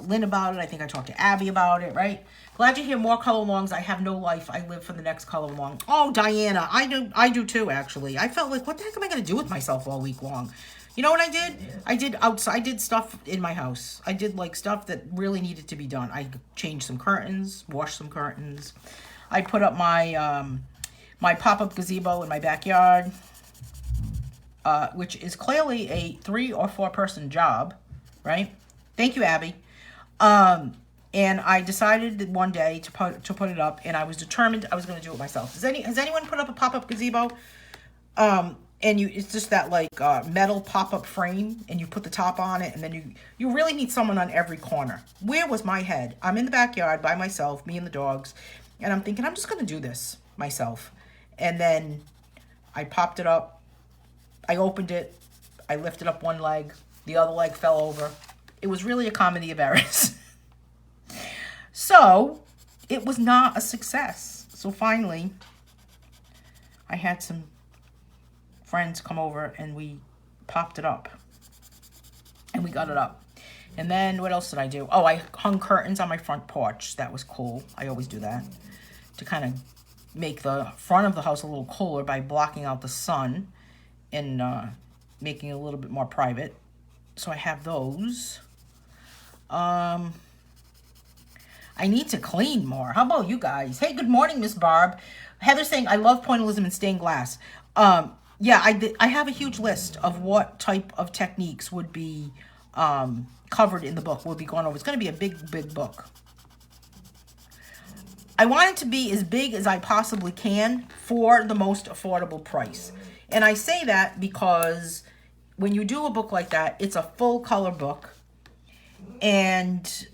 Lynn about it. I think I talked to Abby about it, right? Glad to hear more color alongs. I have no life. I live for the next color along. Oh, Diana, I do too, actually. I felt like, what the heck am I going to do with myself all week long? You know what I did? I did outside. I did stuff in my house. I did like stuff that really needed to be done. I changed some curtains, washed some curtains. I put up my my pop-up gazebo in my backyard, which is clearly a 3 or 4 person job, right? Thank you, Abby. And I decided that one day to put it up, and I was determined I was going to do it myself. Has anyone put up a pop-up gazebo? And it's just that like metal pop-up frame, and you put the top on it, and then you really need someone on every corner. Where was my head? I'm in the backyard by myself, me and the dogs, and I'm thinking I'm just going to do this myself. And then I popped it up. I opened it. I lifted up one leg. The other leg fell over. It was really a comedy of errors. So, it was not a success. So finally, I had some friends come over and we popped it up. And we got it up. And then, what else did I do? Oh, I hung curtains on my front porch. That was cool. I always do that. To kind of make the front of the house a little cooler by blocking out the sun and making it a little bit more private. So I have those. I need to clean more. How about you guys? Hey, good morning, Miss Barb. Heather's saying, I love pointillism and stained glass. Yeah, I have a huge list of what type of techniques would be covered in the book. We'll be going over. It's going to be a big, big book. I want it to be as big as I possibly can for the most affordable price. And I say that because when you do a book like that, it's a full color book. And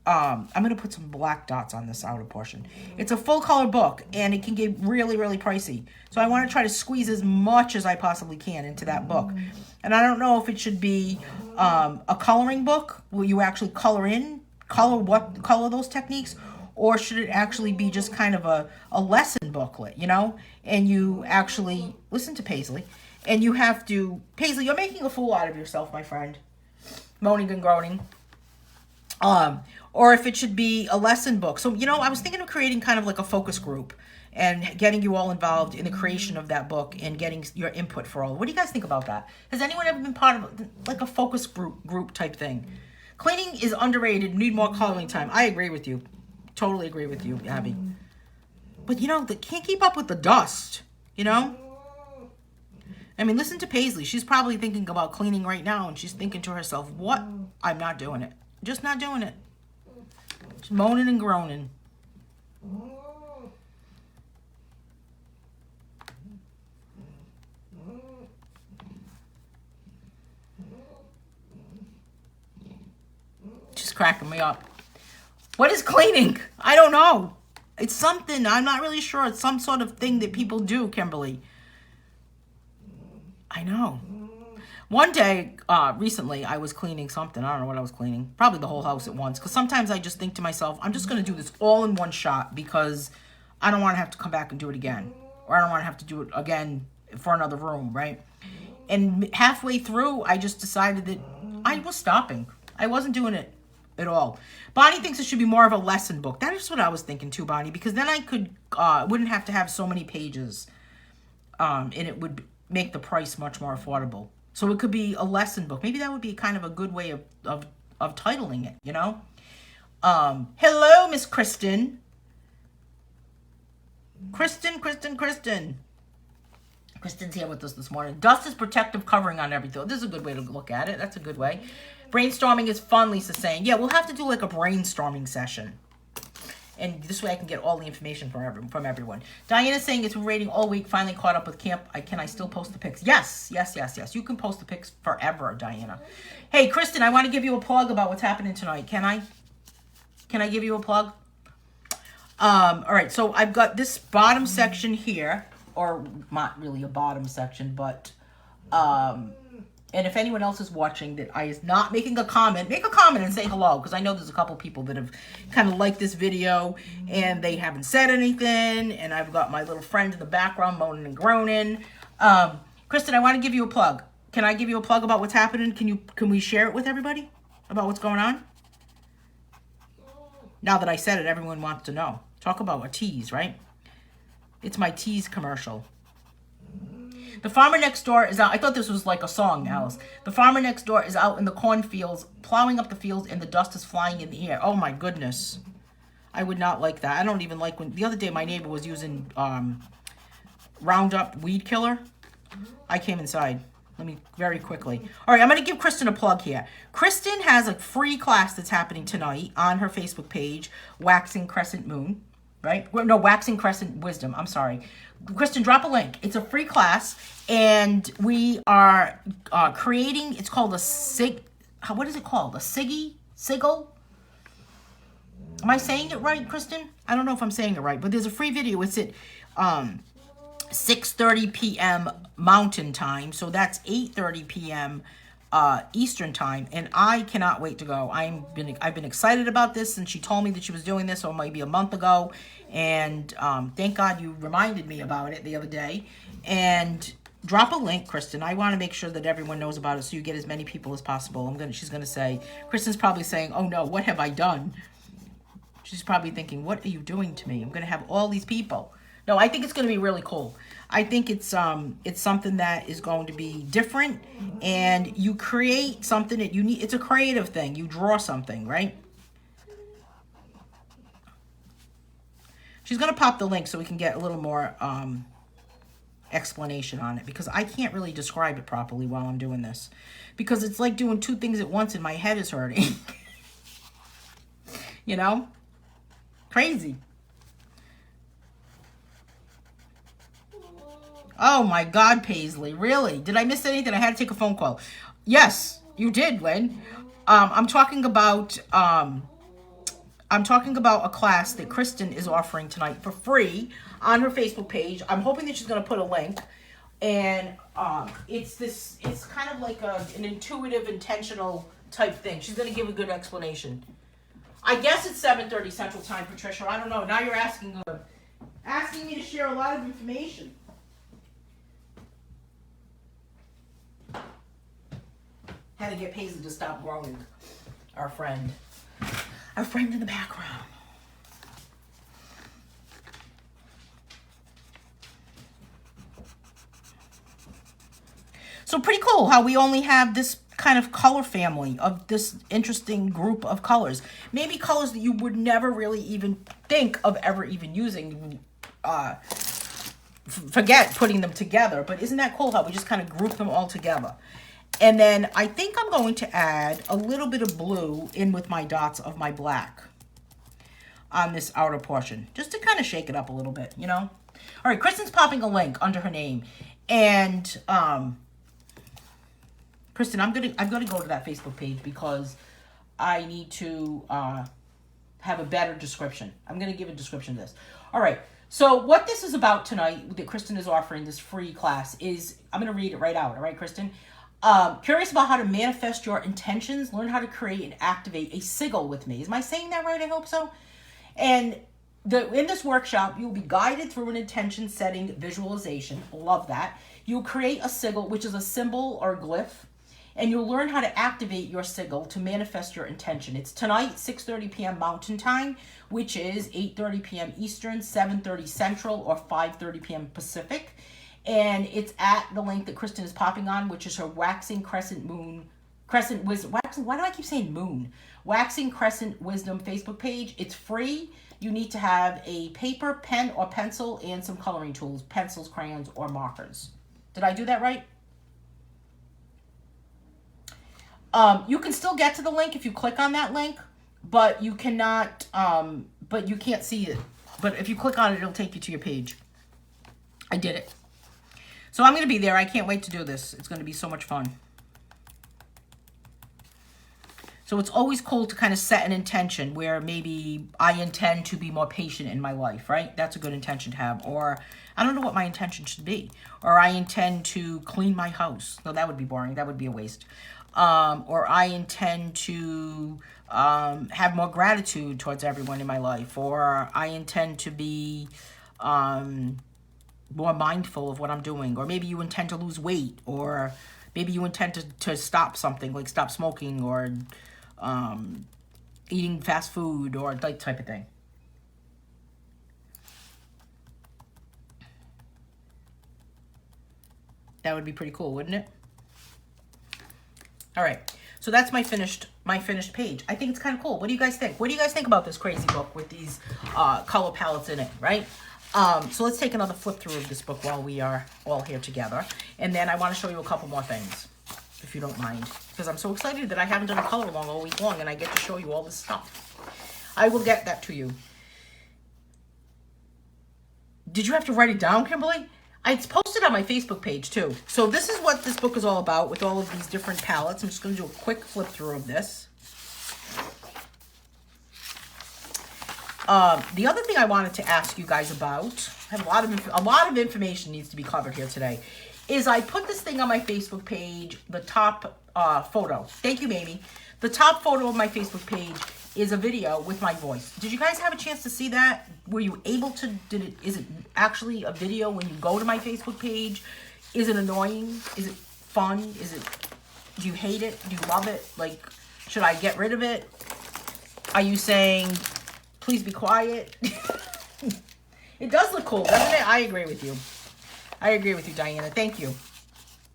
I'm going to put some black dots on this outer portion. It's a full color book, and it can get really, really pricey. So I want to try to squeeze as much as I possibly can into that book. And I don't know if it should be a coloring book where you actually color those techniques, or should it actually be just kind of a lesson booklet, you know? And you actually listen to Paisley, and you have to, Paisley, you're making a fool out of yourself, my friend. Moaning and groaning. Or if it should be a lesson book. So, you know, I was thinking of creating kind of like a focus group and getting you all involved in the creation of that book and getting your input for all. What do you guys think about that? Has anyone ever been part of like a focus group type thing? Cleaning is underrated. Need more coloring time. I agree with you. Totally agree with you, Abby. But, you know, they can't keep up with the dust, you know? I mean, listen to Paisley. She's probably thinking about cleaning right now, and she's thinking to herself, what? I'm not doing it. Just not doing it. Just moaning and groaning. Just cracking me up. What is cleaning? I don't know. It's something. I'm not really sure. It's some sort of thing that people do, Kimberly. I know. One day, recently, I was cleaning something. I don't know what I was cleaning. Probably the whole house at once. Because sometimes I just think to myself, I'm just going to do this all in one shot because I don't want to have to come back and do it again. Or I don't want to have to do it again for another room, right? And halfway through, I just decided that I was stopping. I wasn't doing it at all. Bonnie thinks it should be more of a lesson book. That is what I was thinking too, Bonnie. Because then I wouldn't have to have so many pages. And it would make the price much more affordable. So it could be a lesson book. Maybe that would be kind of a good way of titling it, you know? Hello, Miss Kristen. Kristen. Kristen's here with us this morning. Dust is protective covering on everything. This is a good way to look at it. That's a good way. Brainstorming is fun, Lisa's saying. Yeah, we'll have to do like a brainstorming session. And this way I can get all the information from everyone. Diana's saying it's been raining all week. Finally caught up with camp. Can I still post the pics? Yes. You can post the pics forever, Diana. Hey, Kristen, I want to give you a plug about what's happening tonight. Can I? Can I give you a plug? All right. So I've got this bottom section here, or not really a bottom section, but and if anyone else is watching that is not making a comment, make a comment and say hello, because I know there's a couple people that have kind of liked this video and they haven't said anything, and I've got my little friend in the background moaning and groaning. Kristen, I want to give you a plug. Can I give you a plug about what's happening? Can we share it with everybody about what's going on? Now that I said it, everyone wants to know. Talk about a tease, right? It's my tease commercial. The farmer next door is out. I thought this was like a song, Alice. The farmer next door is out in the cornfields, plowing up the fields, and the dust is flying in the air. Oh my goodness. I would not like that. I don't even like when... The other day, my neighbor was using Roundup weed killer. I came inside. Let me very quickly. All right, I'm going to give Kristen a plug here. Kristen has a free class that's happening tonight on her Facebook page, Waxing Crescent Moon, right? No, Waxing Crescent Wisdom. I'm sorry. Kristen, drop a link. It's a free class, and we are creating, it's called what is it called? A sigil? Am I saying it right, Kristen? I don't know if I'm saying it right, but there's a free video. It's at 6:30 p.m. Mountain Time, so that's 8:30 p.m. Eastern Time, and I cannot wait to go. I've been excited about this since she told me that she was doing this, or maybe a month ago, and thank God you reminded me about it the other day. And drop a link, Kristen. I want to make sure that everyone knows about it, so you get as many people as possible. She's gonna say, Kristen's probably saying, "Oh no, what have I done?" She's probably thinking, "What are you doing to me? I'm gonna have all these people." No, I think it's going to be really cool. I think it's something that is going to be different, and you create something that you need. It's a creative thing. You draw something, right? She's going to pop the link so we can get a little more explanation on it, because I can't really describe it properly while I'm doing this, because it's like doing two things at once and my head is hurting. You know? Crazy. Oh my God, Paisley, really? Did I miss anything? I had to take a phone call. Yes, you did, Lynn. I'm talking about a class that Kristen is offering tonight for free on her Facebook page. I'm hoping that she's going to put a link, and it's kind of like an intuitive, intentional type thing. She's going to give a good explanation. I guess it's 7:30 Central Time, Patricia. I don't know. Now you're asking me to share a lot of information. Had to get Paisley to stop groaning. Our friend in the background. So pretty cool how we only have this kind of color family of this interesting group of colors. Maybe colors that you would never really even think of ever even using. Forget putting them together. But isn't that cool how we just kind of group them all together? And then I think I'm going to add a little bit of blue in with my dots of my black on this outer portion, just to kind of shake it up a little bit, you know? All right, Kristen's popping a link under her name. And Kristen, I'm gonna go to that Facebook page because I need to have a better description. I'm gonna give a description of this. All right. So what this is about tonight that Kristen is offering, this free class, is, I'm gonna read it right out. All right, Kristen. Curious about how to manifest your intentions, learn how to create and activate a sigil with me. Am I saying that right? I hope so. And in this workshop, you'll be guided through an intention setting visualization. Love that. You'll create a sigil, which is a symbol or glyph, and you'll learn how to activate your sigil to manifest your intention. It's tonight, 6:30 p.m. Mountain Time, which is 8:30 p.m. Eastern, 7:30 Central, or 5:30 p.m. Pacific. And it's at the link that Kristen is popping on, which is her Waxing Crescent Wisdom. Why do I keep saying moon? Waxing Crescent Wisdom Facebook page. It's free. You need to have a paper, pen, or pencil, and some coloring tools, pencils, crayons, or markers. Did I do that right? You can still get to the link if you click on that link, but you cannot, but you can't see it. But if you click on it, it'll take you to your page. I did it. So I'm going to be there. I can't wait to do this. It's going to be so much fun. So it's always cool to kind of set an intention where maybe I intend to be more patient in my life, right? That's a good intention to have. Or I don't know what my intention should be. Or I intend to clean my house. No, that would be boring. That would be a waste. Or I intend to have more gratitude towards everyone in my life. Or I intend to be more mindful of what I'm doing. Or maybe you intend to lose weight. Or maybe you intend to stop something, like stop smoking or eating fast food or that type of thing. That would be pretty cool, wouldn't it? All right, so that's my finished page. I think it's kind of cool. What do you guys think? What do you guys think about this crazy book with these color palettes in it, right? So let's take another flip through of this book while we are all here together. And then I want to show you a couple more things, if you don't mind. Because I'm so excited that I haven't done a color along all week long and I get to show you all this stuff. I will get that to you. Did you have to write it down, Kimberly? It's posted on my Facebook page too. So this is what this book is all about with all of these different palettes. I'm just going to do a quick flip through of this. The other thing I wanted to ask you guys about, I have a lot of information needs to be covered here today, is I put this thing on my Facebook page, the top photo. Thank you, Mamie. The top photo of my Facebook page is a video with my voice. Did you guys have a chance to see that? Were you able to, is it actually a video when you go to my Facebook page? Is it annoying? Is it fun? Do you hate it? Do you love it? Like, should I get rid of it? Are you saying, please be quiet? It does look cool, doesn't it? I agree with you. I agree with you, Diana. Thank you.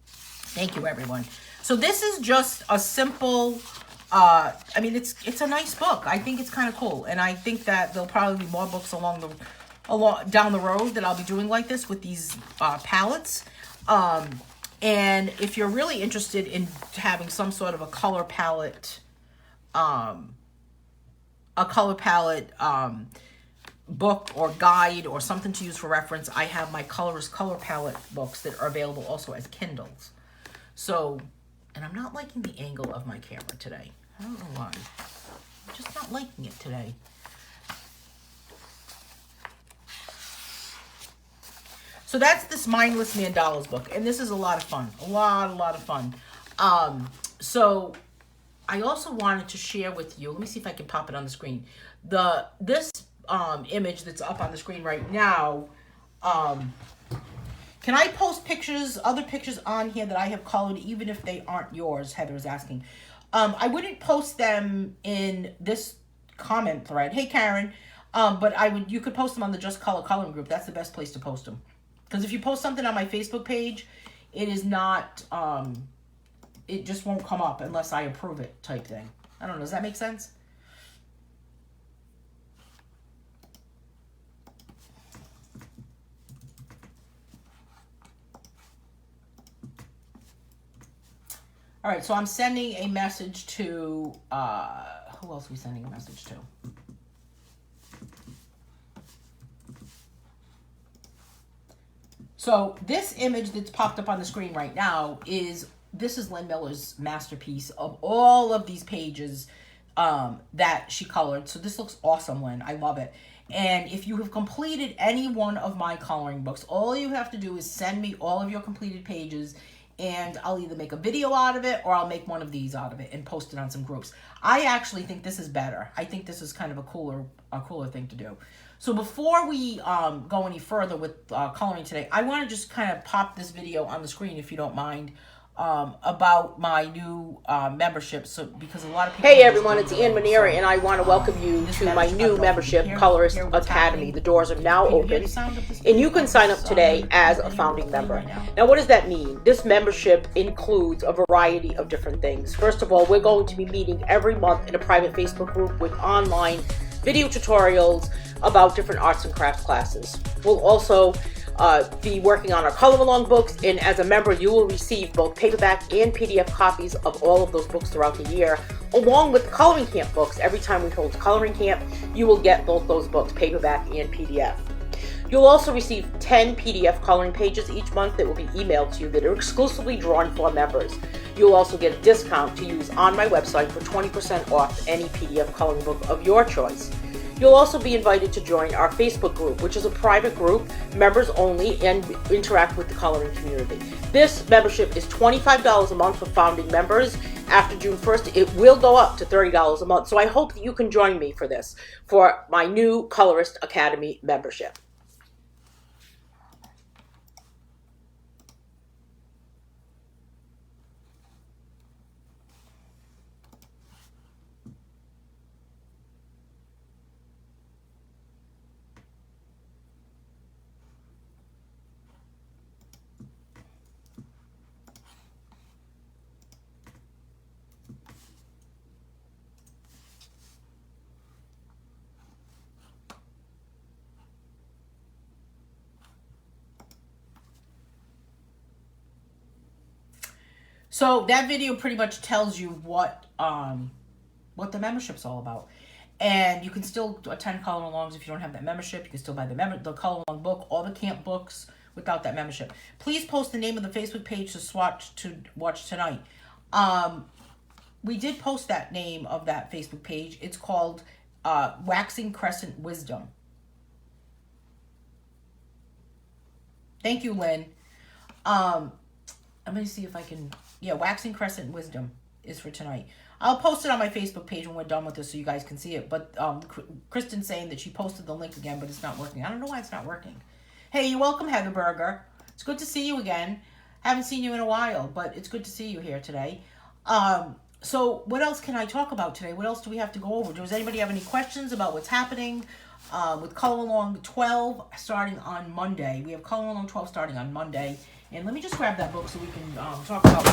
Thank you, everyone. So this is just a simple, I mean, it's a nice book. I think it's kind of cool. And I think that there'll probably be more books down the road that I'll be doing like this with these palettes. And if you're really interested in having some sort of a color palette, book or guide or something to use for reference, I have my Colorist color palette books that are available also as Kindles. So, and I'm not liking the angle of my camera today. I don't know why. I'm just not liking it today. So that's this Mindless Mandalas book, and this is a lot of fun. A lot of fun. So I also wanted to share with you, let me see if I can pop it on the screen. This image that's up on the screen right now, can I post pictures, other pictures on here that I have colored, even if they aren't yours? Heather is asking. I wouldn't post them in this comment thread. Hey, Karen. But you could post them on the Just Color Coloring group. That's the best place to post them. Because if you post something on my Facebook page, it is not, it just won't come up unless I approve it type thing. I don't know. Does that make sense? All right, so I'm sending a message to, who else are we sending a message to? So this image that's popped up on the screen right now this is Lynn Miller's masterpiece of all of these pages that she colored. So this looks awesome, Lynn. I love it. And if you have completed any one of my coloring books, all you have to do is send me all of your completed pages, and I'll either make a video out of it or I'll make one of these out of it and post it on some groups. I actually think this is better. I think this is kind of a cooler thing to do. So before we go any further with coloring today, I want to just kind of pop this video on the screen, if you don't mind, about my new membership. So because a lot of people... Hey everyone, it's Ann Manera, and I want to welcome you to my new membership, Colorist Academy. The doors are now open, and you can sign up today as a founding member. Now, what does that mean? This membership includes a variety of different things. First of all, we're going to be meeting every month in a private Facebook group with online video tutorials about different arts and crafts classes. We'll also be working on our color along books, and as a member you will receive both paperback and PDF copies of all of those books throughout the year, along with the coloring camp books. Every time we hold coloring camp, you will get both those books, paperback and PDF. You'll also receive 10 PDF coloring pages each month that will be emailed to you that are exclusively drawn for members. You'll also get a discount to use on my website for 20% off any PDF coloring book of your choice. You'll also be invited to join our Facebook group, which is a private group, members only, and interact with the coloring community. This membership is $25 a month for founding members. After June 1st, it will go up to $30 a month. So I hope that you can join me for this, for my new Colorist Academy membership. So that video pretty much tells you what the membership's all about. And you can still attend color alongs if you don't have that membership. You can still buy the color along book, all the camp books without that membership. Please post the name of the Facebook page to watch tonight. We did post that name of that Facebook page. It's called Waxing Crescent Wisdom. Thank you, Lynn. I'm going to see if I can... Yeah, Waxing Crescent Wisdom is for tonight. I'll post it on my Facebook page when we're done with this so you guys can see it. But Kristen's saying that she posted the link again, but it's not working. I don't know why it's not working. Hey, you're welcome, Heather Berger. It's good to see you again. Haven't seen you in a while, but it's good to see you here today. So what else can I talk about today? What else do we have to go over? Does anybody have any questions about what's happening with Color Along 12 starting on Monday? We have Color Along 12 starting on Monday. And let me just grab that book so we can talk about...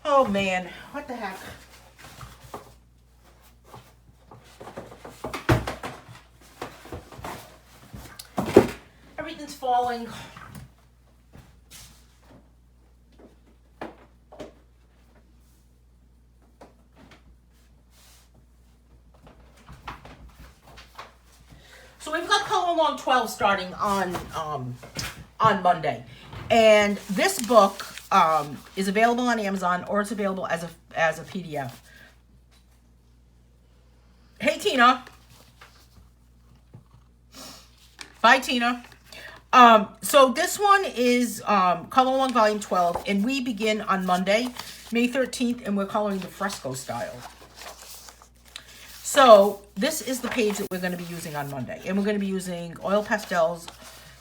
Oh, man. What the heck? Everything's falling. So we've got Color Along 12 starting on Monday. And this book is available on Amazon, or it's available as a PDF. Hey, Tina. Bye, Tina. So this one is Color Along Volume 12, and we begin on Monday, May 13th, and we're coloring the fresco style. So this is the page that we're going to be using on Monday, and we're going to be using oil pastels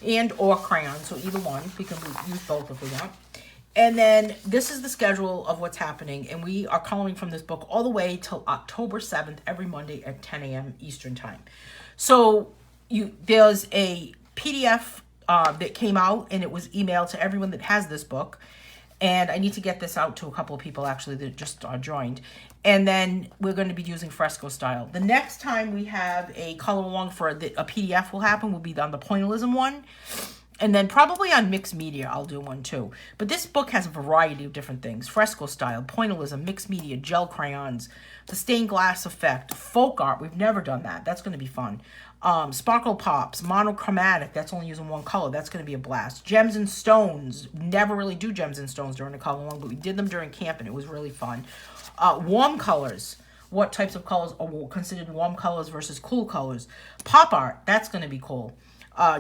and or crayons, so either one. We can use both if we want. And then this is the schedule of what's happening, and we are coloring from this book all the way till October 7th, every Monday at 10 a.m. Eastern Time. So there's a PDF that came out, and it was emailed to everyone that has this book. And I need to get this out to a couple of people, actually, that just joined. And then we're going to be using fresco style. The next time we have a color along for a PDF will happen will be on the pointillism one. And then probably on mixed media, I'll do one too. But this book has a variety of different things. Fresco style, pointillism, mixed media, gel crayons, the stained glass effect, folk art. We've never done that. That's going to be fun. Sparkle pops, monochromatic. That's only using one color. That's going to be a blast. Gems and stones. Never really do gems and stones during the color along, but we did them during camp, and it was really fun. Warm colors. What types of colors are considered warm colors versus cool colors? Pop art. That's going to be cool.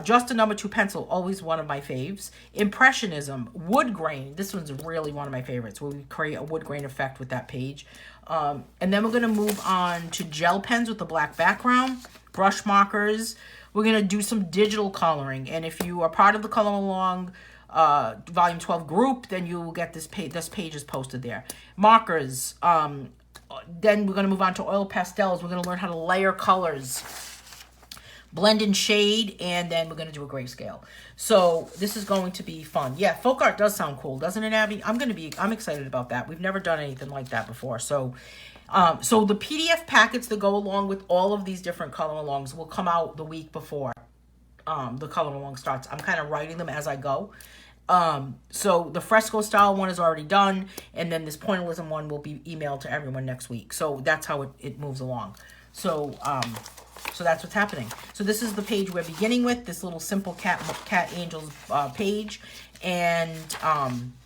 Just a number 2 pencil, always one of my faves. Impressionism, wood grain. This one's really one of my favorites, where we create a wood grain effect with that page. And then we're going to move on to gel pens with the black background, brush markers. We're going to do some digital coloring. And if you are part of the Color Along Volume 12 group, then you will get this page. This page is posted there. Markers. Then we're going to move on to oil pastels. We're going to learn how to layer colors, blend and shade, and then we're going to do a grayscale. So this is going to be fun. Yeah, folk art does sound cool, doesn't it, Abby? I'm excited about that. We've never done anything like that before. So the PDF packets that go along with all of these different color alongs will come out the week before the color along starts. I'm kind of writing them as I go. So the fresco style one is already done, and then this pointillism one will be emailed to everyone next week. So that's how it moves along. So that's what's happening. So this is the page we're beginning with, this little simple cat angels page. And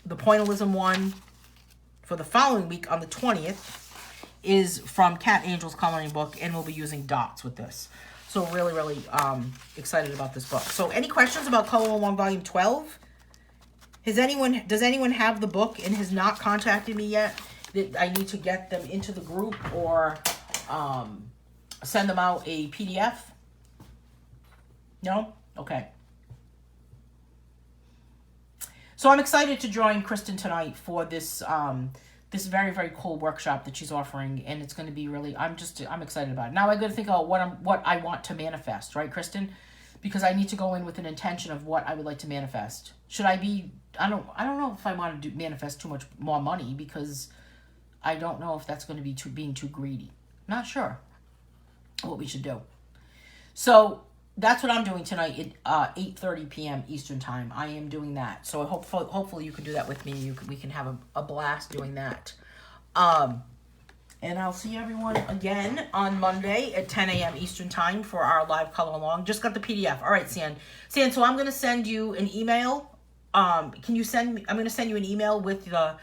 the pointillism one for the following week on the 20th is from Cat Angel's coloring book, and we'll be using dots with this. So really, really excited about this book. So any questions about Color Along Volume 12? Does anyone have the book and has not contacted me yet that I need to get them into the group or send them out a PDF? No? Okay. So I'm excited to join Kristen tonight for this this very, very cool workshop that she's offering, and it's going to be really, I'm excited about it. Now I got to think about what I want to manifest, right, Kristen? Because I need to go in with an intention of what I would like to manifest. Should I be, I don't know if I want to manifest too much more money, because I don't know if that's going to be being too greedy. Not sure what we should do. So that's what I'm doing tonight at 8:30 p.m. Eastern time. I am doing that. So hopefully you can do that with me. We can have a blast doing that. And I'll see everyone again on Monday at 10 a.m. Eastern time for our live color along. Just got the PDF. All right, San, so I'm going to send you an email. Can you send me, I'm going to send you an email with the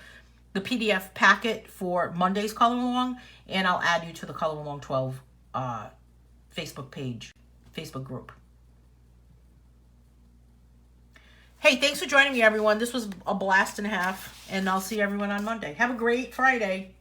PDF packet for Monday's color along, and I'll add you to the Color Along 12 Facebook page, Facebook group. Hey, thanks for joining me, everyone. This was a blast and a half, and I'll see everyone on Monday. Have a great Friday.